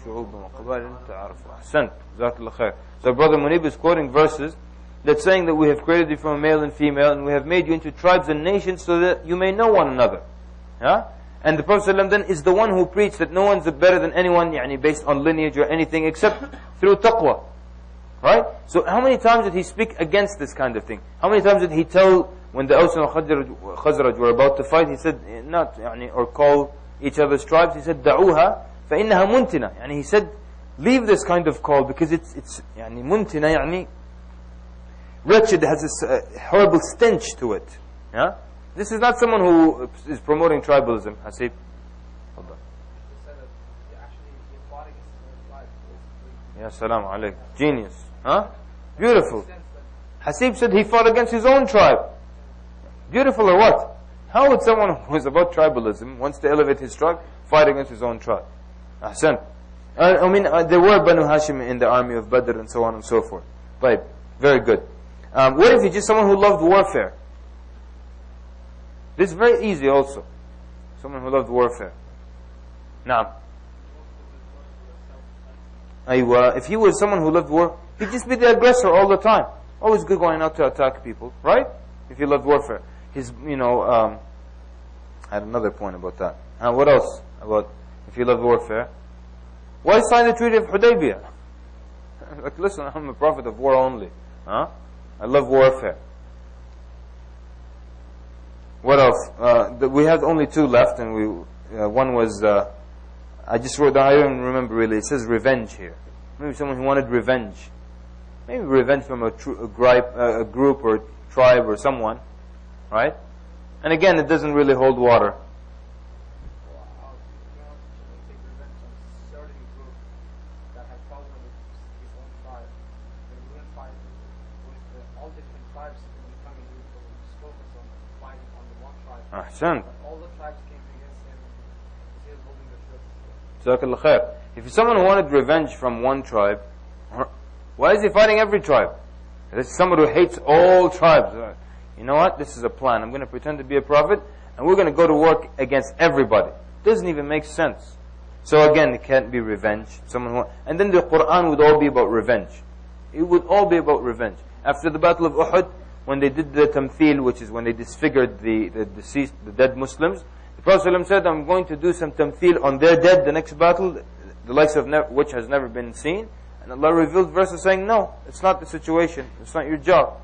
So Brother Munib is quoting verses that's saying that we have created you from a male and female, and we have made you into tribes and nations so that you may know one another. Yeah? And the Prophet ﷺ then is the one who preached that no one's better than anyone, based on lineage or anything, except through taqwa. Right? So how many times did he speak against this kind of thing? How many times did he tell, when the Aus and Khazraj were about to fight, he said, or call each other's tribes, he said, دعوها فإنها منتنة. He said, leave this kind of call because it's منتنة, wretched, has this horrible stench to it. Yeah? This is not someone who is promoting tribalism. Hasib. Hold on. Ya salam alayk. Genius. Huh? Beautiful. Hasib said he fought against his own tribe. Beautiful or what? How would someone who is about tribalism, wants to elevate his tribe, fight against his own tribe? Ahsan. There were Banu Hashim in the army of Badr and so on and so forth. Right. Very good. What if he's just someone who loved warfare? This is very easy also. Someone who loved warfare. Now, if he was someone who loved war, he'd just be the aggressor all the time. Always good going out to attack people, right? If he loved warfare. I had another point about that. What else about if he loved warfare? Why sign the Treaty of Hudaybiyah? Like, listen, I'm a prophet of war only. I love warfare. What else? We have only two left, and one was, I just wrote down, I don't remember really, it says revenge here. Maybe someone who wanted revenge. Maybe revenge from a group or tribe or someone. Right? And again, it doesn't really hold water. Ahsan. All the tribes came against him. He was holding the troops. Jazakallah khair. If you're someone who wanted revenge from one tribe, why is he fighting every tribe? This is someone who hates all tribes. You know what? This is a plan. I'm going to pretend to be a prophet, and we're going to go to work against everybody. Doesn't even make sense. So again, it can't be revenge. And then the Quran would all be about revenge. It would all be about revenge. After the Battle of Uhud, when they did the tamthil, which is when they disfigured the deceased, the dead Muslims, the Prophet ﷺ said, I'm going to do some tamthil on their dead, the next battle, the likes of which has never been seen. And Allah revealed verses saying, no, it's not the situation. It's not your job.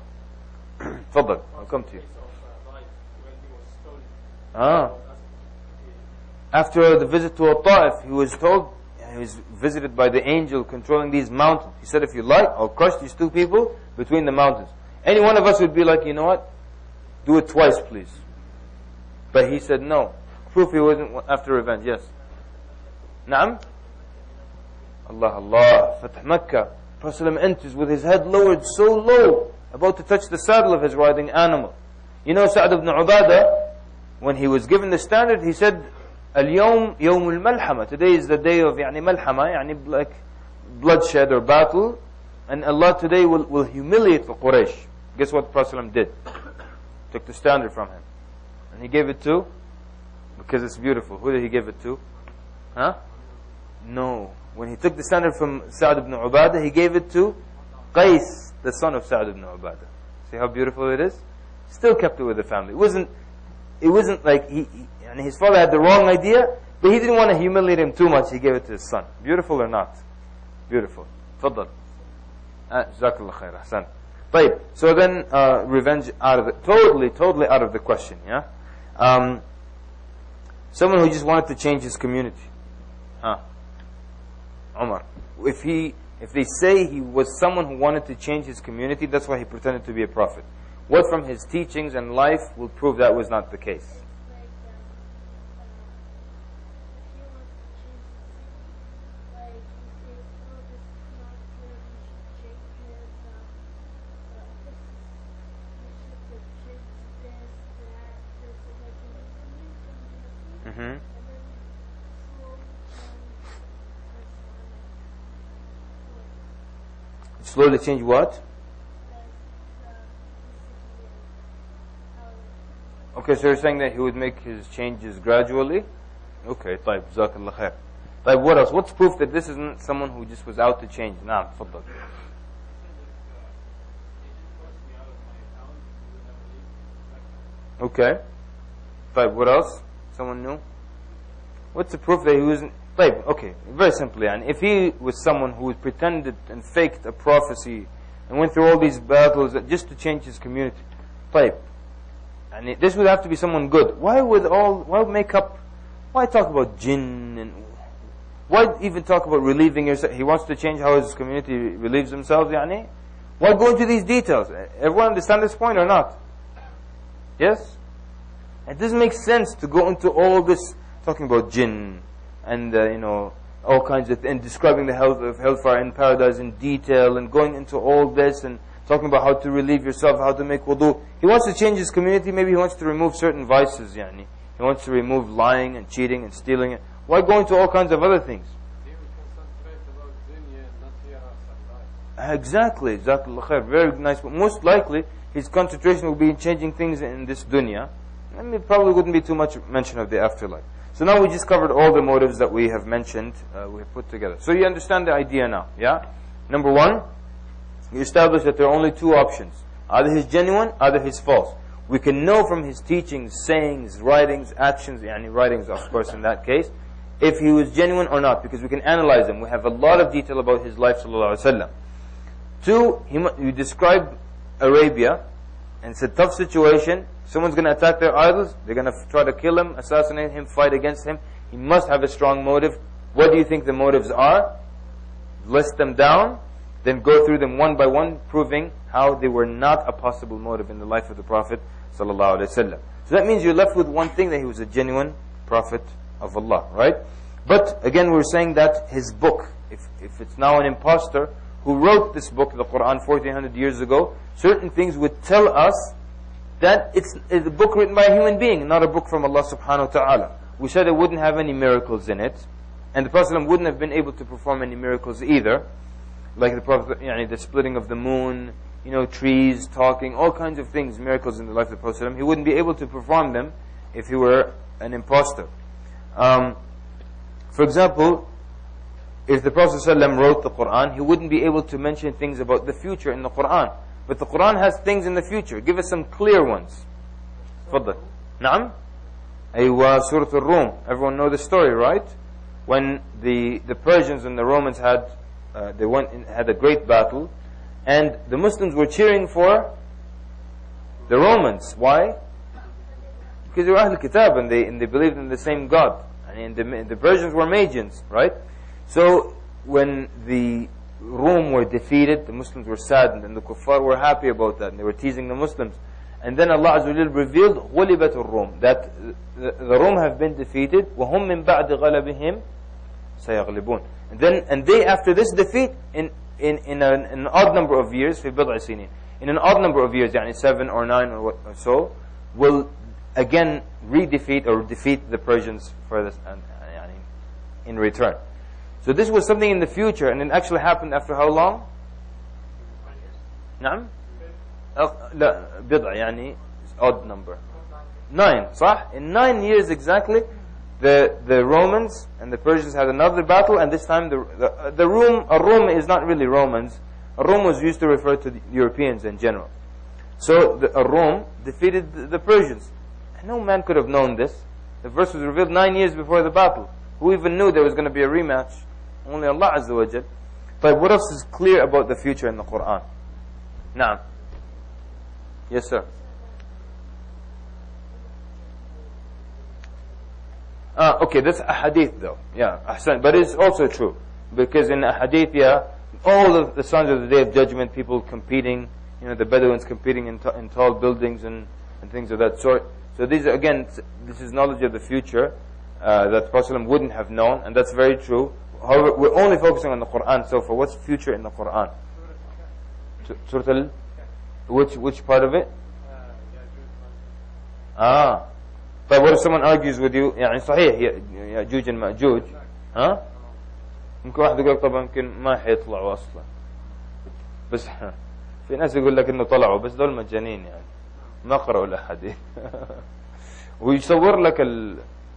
Fadal, I'll come to you. After the visit to Ta'if, he was told, he was visited by the angel controlling these mountains. He said, if you like, I'll crush these two people between the mountains. Any one of us would be like, you know what? Do it twice, please. But he said no. Proof he wasn't after revenge. Yes. Naam? Allah. Fatah Makkah. Prophet ﷺ enters with his head lowered so low, about to touch the saddle of his riding animal. You know Sa'd ibn Ubadah, when he was given the standard, he said, Al-yawm yawm al-malhama. Today is the day of malhama, like bloodshed or battle. And Allah today will humiliate the Quraysh. Guess what the Prophet ﷺ did? Took the standard from him. And he gave it to, because it's beautiful. Who did he give it to? No. When he took the standard from Sa'd ibn Ubadah, he gave it to Qais, the son of Sa'd ibn Ubadah. See how beautiful it is? Still kept it with the family. It wasn't it wasn't like and his father had the wrong idea, but he didn't want to humiliate him too much. He gave it to his son. Beautiful or not? Beautiful. تفضل. جزاك الله خير. أحسن. طيب. So then revenge out of it. Totally out of the question. Yeah. Someone who just wanted to change his community. Umar. If they say he was someone who wanted to change his community, that's why he pretended to be a prophet. What from his teachings and life will prove that was not the case? Slowly change what? Okay, so you're saying that he would make his changes gradually? Okay, طيب, جزاك الله خير. طيب, what else? What's proof that this isn't someone who just was out to change? نعم, تفضل. Okay. طيب, what else? Someone new? What's the proof that he wasn't? طيب, okay, very simply, and if he was someone who pretended and faked a prophecy and went through all these battles just to change his community, طيب, and this would have to be someone good. Why talk about jinn, and why even talk about relieving yourself? He wants to change how his community relieves themselves, يعني? Why go into these details? Everyone understand this point or not? Yes? It doesn't make sense to go into all this talking about jinn and all kinds of and describing the health of hellfire and paradise in detail and going into all this and talking about how to relieve yourself, how to make wudu. He wants to change his community. Maybe he wants to remove certain vices. Yani. He wants to remove lying and cheating and stealing. Why go into all kinds of other things? He will concentrate about dunya and not hereafter life. Exactly. Jazakallah khair. Very nice. But most likely, his concentration will be in changing things in this dunya. And it probably wouldn't be too much mention of the afterlife. So now we just covered all the motives that we have mentioned, we have put together. So you understand the idea now, yeah? Number one, you establish that there are only two options. Either he's genuine, either he's false. We can know from his teachings, sayings, writings, actions, yani writings of course in that case, if he was genuine or not, because we can analyze them. We have a lot of detail about his life, sallallahu alaihi wasallam. Two, you described Arabia, and it's a tough situation. Someone's going to attack their idols. They're going to try to kill him, assassinate him, fight against him. He must have a strong motive. What do you think the motives are? List them down. Then go through them one by one, proving how they were not a possible motive in the life of the Prophet ﷺ. So that means you're left with one thing, that he was a genuine Prophet of Allah, right? But again, we're saying that his book, if it's now an impostor who wrote this book, the Quran, 1400 years ago, certain things would tell us that it's a book written by a human being, not a book from Allah subhanahu wa ta'ala. We said it wouldn't have any miracles in it, and the Prophet wouldn't have been able to perform any miracles either, like the Prophet, the splitting of the moon, trees talking, all kinds of things, miracles in the life of the Prophet. He wouldn't be able to perform them if he were an impostor. For example, if the Prophet wrote the Quran, he wouldn't be able to mention things about the future in the Quran. But the Quran has things in the future. Give us some clear ones. تفضل. نعم. أيوة, Surah Al-Rum. Everyone know the story, right? When the Persians and the Romans had a great battle, and the Muslims were cheering for the Romans. Why? Because they were Ahl Kitab and they believed in the same God. And the Persians were Magians, right? So when the Rome were defeated, the Muslims were saddened, and the Kuffar were happy about that, and they were teasing the Muslims. And then Allah Azza wa Jal revealed غُلِبَتُ الرُّوم, that the Rome have been defeated, وَهُمْ مِنْ بَعْدِ غَلَبِهِمْ سَيَغْلِبُونَ. And they, after this defeat, in an odd number of years, في بضع سنين, in an odd number of years, 7 or 9 or so, will again re-defeat or defeat the Persians for this, in return. So this was something in the future, and it actually happened after how long? نعم. لا بضع, odd number. 9, صح? In 9 years exactly, the Romans and the Persians had another battle, and this time the Rome is not really Romans. Rome was used to refer to the Europeans in general. So Rome defeated the Persians, No man could have known this. The verse was revealed 9 years before the battle. Who even knew there was going to be a rematch? Only Allah Azza wa Jal. But what else is clear about the future in the Quran? Naam. Yes, sir. Okay, that's a hadith though. Yeah, ahsan. But it's also true. Because in a hadith, yeah, all of the signs of the Day of Judgment, people competing, the Bedouins competing in tall buildings and things of that sort. So these are, again, this is knowledge of the future that the Prophet wouldn't have known, and that's very true. However, we're only focusing on the Quran so far. What's future in the Quran? Surah Al... Which part of it? But what if someone argues with you يعني صحيح يأجوج المأجوج ممكن واحد يقول طبعا يمكن ما حيطلعوا أصلا بس في ناس يقول لك إنه طلعوا بس دول مجانين يعني ما قرأوا الأحاديث ويصور لك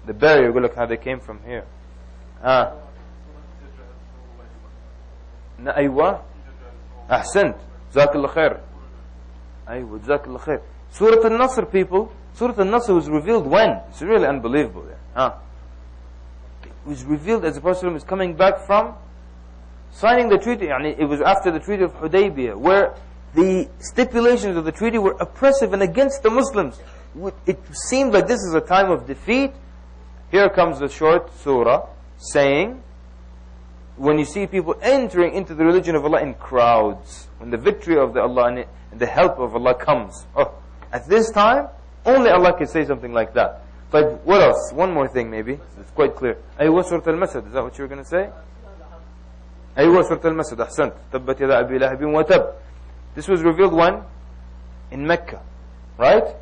the barrier يقول لك they came from here أيوة أحسنت جزاك الله خير أيوة جزاك الله خير Surah Al-Nasr, people. Surah Al-Nasr was revealed when? It's really unbelievable. It was revealed as the Prophet was coming back from signing the treaty. It was after the Treaty of Hudaybiyah, where the stipulations of the treaty were oppressive and against the Muslims. It seemed like this is a time of defeat. Here comes the short surah saying, when you see people entering into the religion of Allah in crowds, when the victory of Allah and the help of Allah comes, at this time, only Allah can say something like that. But what else? One more thing maybe. It's quite clear. Aywa Surah Al-Masad. Is that what you were going to say? Aywa Surah Al-Masad. Ahsant. Tabbat yada abi lahabin wa tab. This was revealed when? In Mecca. Right?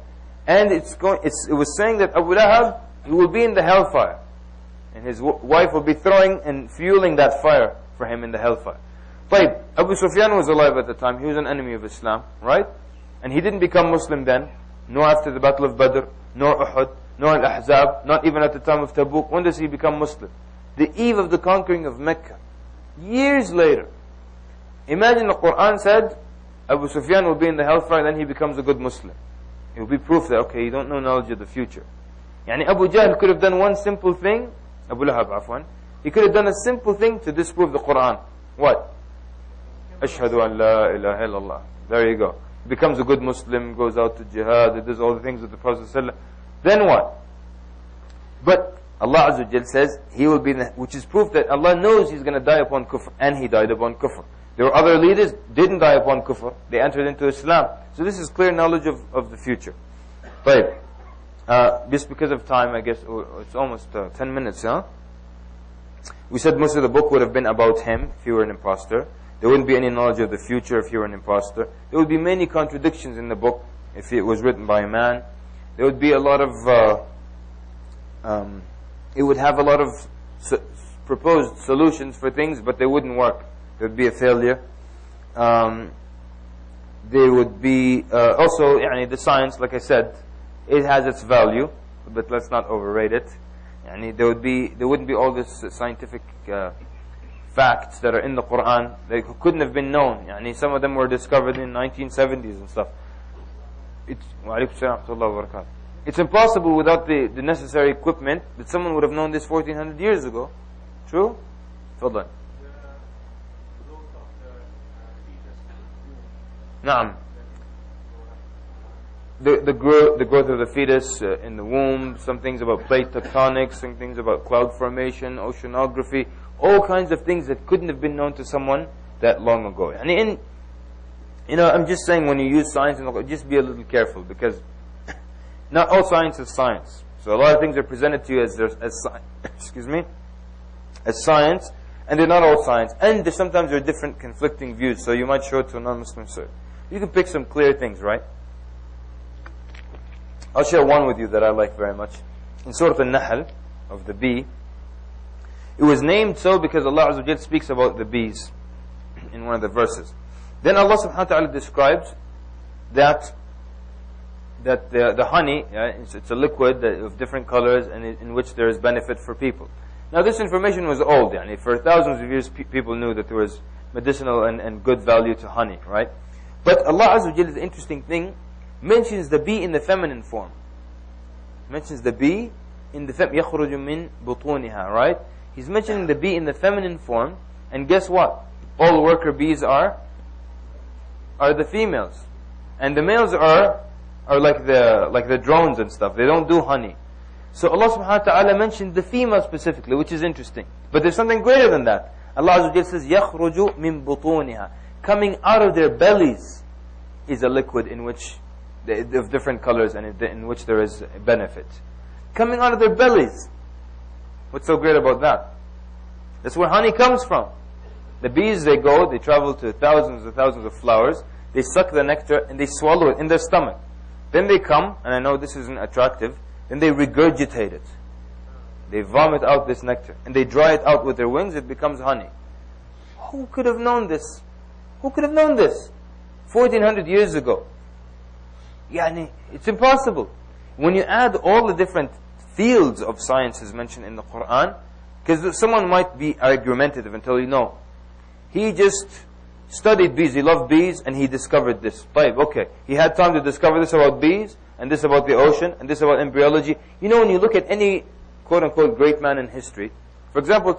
And it was saying that Abu Lahab, he will be in the hellfire. And his wife will be throwing and fueling that fire for him in the hellfire. But Abu Sufyan was alive at the time. He was an enemy of Islam. Right? And he didn't become Muslim then, nor after the Battle of Badr, nor Uhud, nor Al-Ahzab, not even at the time of Tabuk. When does he become Muslim? The eve of the conquering of Mecca. Years later. Imagine the Quran said, Abu Sufyan will be in the hellfire, then he becomes a good Muslim. It will be proof that, okay, you don't know knowledge of the future. Abu Jahl could have done one simple thing, Abu Lahab, afwan. He could have done a simple thing to disprove the Quran. What? Ashhadu an la ilaha illallah. There you go. Becomes a good Muslim, goes out to jihad, he does all the things with the Prophet ﷺ. Then what? But Allah Azza wa Jal says, he will be, which is proof that Allah knows he's going to die upon kufr, and he died upon kufr. There were other leaders, didn't die upon kufr, they entered into Islam. So this is clear knowledge of the future. But just because of time, I guess, it's almost 10 minutes, We said most of the book would have been about him, if he were an imposter. There wouldn't be any knowledge of the future if you were an imposter. There would be many contradictions in the book if it was written by a man. There would be a lot of, it would have a lot of proposed solutions for things, but they wouldn't work. It would be a failure. There would be also, the science, like I said, it has its value, but let's not overrate it. There wouldn't be all this scientific facts that are in the Quran that couldn't have been known. Some of them were discovered in 1970s and stuff. It's impossible without the necessary equipment that someone would have known this 1400 years ago. True? Fadlan. Naam. The growth of the fetus in the womb, some things about plate tectonics, some things about cloud formation, oceanography, all kinds of things that couldn't have been known to someone that long ago. I'm just saying, when you use science, just be a little careful, because not all science is science. So a lot of things are presented to you as science, and they're not all science. And sometimes there are different conflicting views, so you might show it to a non-Muslim. So you can pick some clear things, right? I'll share one with you that I like very much. In Surah Al-Nahl, of the bee, it was named so because Allah Azza wa Jal speaks about the bees in one of the verses. Then Allah subhanahu wa ta'ala describes that the honey, it's a liquid of different colors and in which there is benefit for people. Now this information was old. For thousands of years people knew that there was medicinal and good value to honey, right? But Allah Azza wa Jal, the interesting thing, mentions the bee in the feminine form. mentions the bee in the يَخْرُجُ مِن بُطُونِهَا, right? He's mentioning the bee in the feminine form, and guess what? All worker bees are the females. And the males are like the drones and stuff. They don't do honey. So Allah subhanahu wa ta'ala mentioned the female specifically, which is interesting. But there's something greater than that. Allah Azza wa Jalla says, يَخْرُجُ مِن بُطُونِهَا. Coming out of their bellies is a liquid in which, of different colors, and in which there is a benefit. Coming out of their bellies. What's so great about that? That's where honey comes from. The bees, they travel to thousands and thousands of flowers. They suck the nectar and they swallow it in their stomach. Then they come, and I know this isn't attractive, then they regurgitate it. They vomit out this nectar, and they dry it out with their wings, it becomes honey. Who could have known this? Who could have known this? 1400 years ago. Yani, it's impossible. When you add all the different fields of sciences mentioned in the Quran, because someone might be argumentative and tell you, no, he just studied bees, he loved bees, and he discovered this. Okay, he had time to discover this about bees, and this about the ocean, and this about embryology. You know, when you look at any quote-unquote great man in history, for example,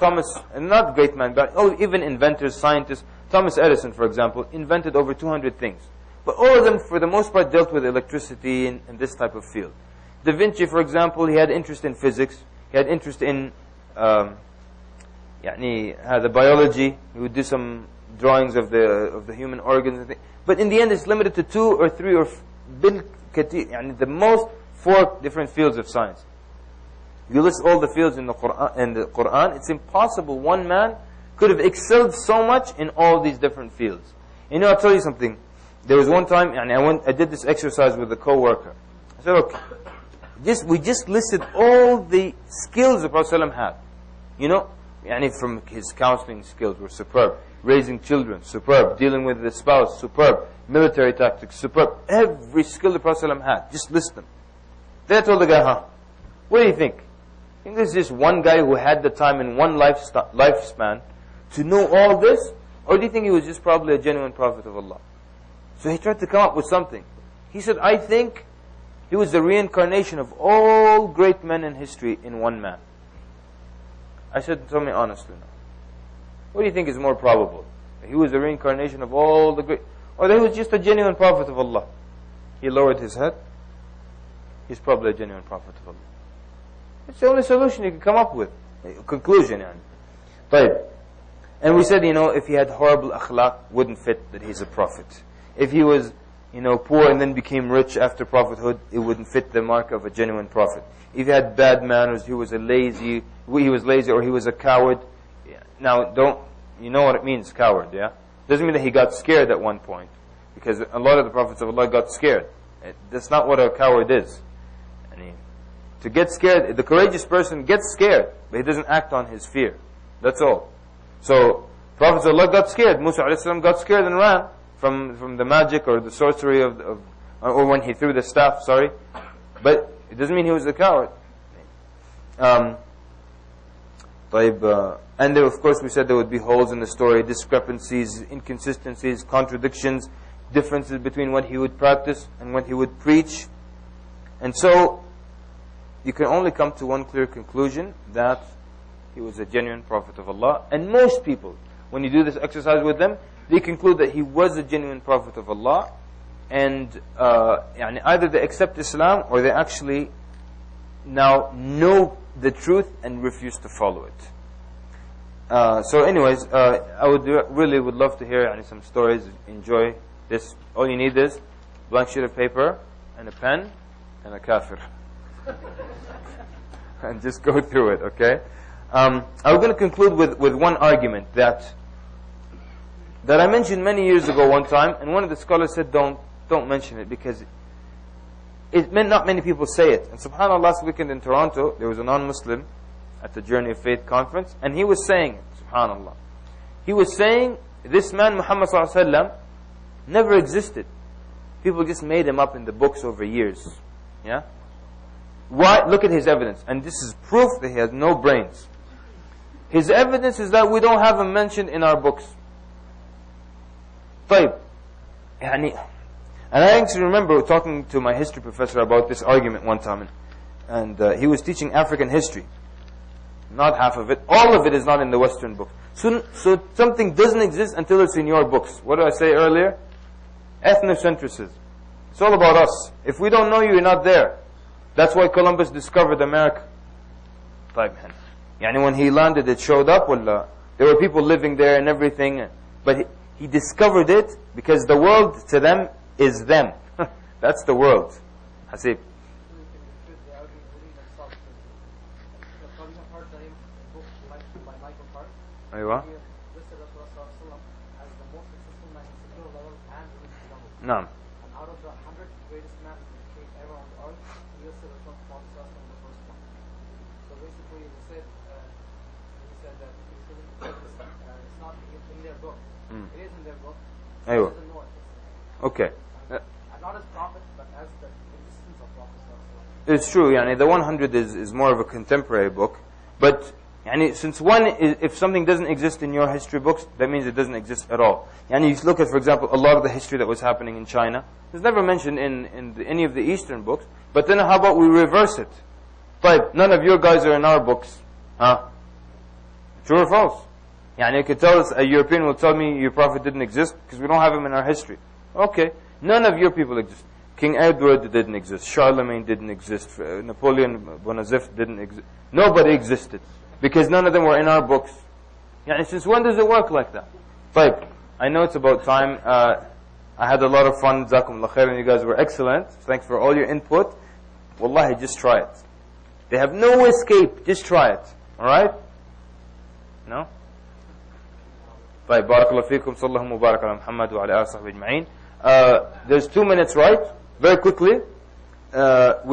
not great man, but even inventors, scientists, Thomas Edison, for example, invented over 200 things. But all of them, for the most part, dealt with electricity and this type of field. Da Vinci, for example, he had interest in physics, he had interest in the biology, he would do some drawings of the human organs and things. But in the end, it's limited to 2 or 3 or the most 4 different fields of science. You list all the fields in the Quran, it's impossible one man could have excelled so much in all these different fields. You know, I'll tell you something. There was one time, I did this exercise with a co-worker. I said, okay, we just listed all the skills the Prophet ﷺ had. You know, from his counseling skills were superb. Raising children, superb. Dealing with the spouse, superb. Military tactics, superb. Every skill the Prophet ﷺ had, just list them. Then I told the guy, what do you think? You think there's just one guy who had the time in one lifespan to know all this? Or do you think he was just probably a genuine prophet of Allah? So he tried to come up with something. He said, I think he was the reincarnation of all great men in history in one man. I said, tell me honestly now. What do you think is more probable? That he was the reincarnation of all the great, or that he was just a genuine prophet of Allah? He lowered his head. He's probably a genuine prophet of Allah. It's the only solution you can come up with. Conclusion, طيب. And we said, if he had horrible akhlaq, wouldn't fit that he's a prophet. If he was, poor and then became rich after prophethood, it wouldn't fit the mark of a genuine prophet. If he had bad manners, he was lazy, or he was a coward. Now, you know what it means, coward, yeah? Doesn't mean that he got scared at one point. Because a lot of the prophets of Allah got scared. That's not what a coward is. To get scared, the courageous person gets scared, but he doesn't act on his fear. That's all. So, prophets of Allah got scared. Musa a.s. got scared and ran from the magic or the sorcery or when he threw the staff, sorry. But it doesn't mean he was a coward. And then, of course, we said there would be holes in the story, discrepancies, inconsistencies, contradictions, differences between what he would practice and what he would preach. And so, you can only come to one clear conclusion, that he was a genuine prophet of Allah. And most people, when you do this exercise with them, they conclude that he was a genuine prophet of Allah. And either they accept Islam or they actually now know the truth and refuse to follow it. So anyways, I would love to hear some stories. Enjoy this. All you need is a blank sheet of paper and a pen and a kafir. And just go through it, okay? I'm going to conclude with one argument that I mentioned many years ago one time, and one of the scholars said, don't mention it, because not many people say it. And subhanAllah, last weekend in Toronto, there was a non-Muslim at the Journey of Faith conference, and he was saying it, subhanAllah. He was saying, this man, Muhammad sallallahu alaihi wasallam, never existed. People just made him up in the books over years. Yeah? Why? Look at his evidence. And this is proof that he has no brains. His evidence is that we don't have him mentioned in our books. طيب. And I actually remember talking to my history professor about this argument one time. And he was teaching African history. Not half of it. All of it is not in the Western books. So something doesn't exist until it's in your books. What did I say earlier? Ethnocentrism. It's all about us. If we don't know you, you're not there. That's why Columbus discovered America. Yani when he landed, it showed up. There were people living there and everything. But he discovered it because the world to them is them. That's the world. Hasib. أيوة. نعم. And out of the 100 greatest men ever on the earth, he listed Prophet as the first one. So basically, he said that it's not in their book. It is in their book. أيوة. It is in Noah. Okay. And not as prophet, but as the existence of Prophet. It's true. Yani the 100 is more of a contemporary book, but. Yani, since if something doesn't exist in your history books, that means it doesn't exist at all. Yani, you look at, for example, a lot of the history that was happening in China. It's never mentioned in any of the Eastern books. But then how about we reverse it? But none of your guys are in our books. Huh? True or false? Yani, you could tell us, a European will tell me your prophet didn't exist because we don't have him in our history. Okay. None of your people exist. King Edward didn't exist. Charlemagne didn't exist. Napoleon Bonaparte didn't exist. Nobody existed. Because none of them were in our books. Yani, since when does it work like that? But I know it's about time. I had a lot of fun. Jazakumullah khair, and you guys were excellent. Thanks for all your input. Wallahi, just try it. They have no escape. Just try it. Alright? No? طيب بارك الله فيكم صلى الله مبارك على محمد وعلى آله وصحبه أجمعين. There's 2 minutes, right? Very quickly. We have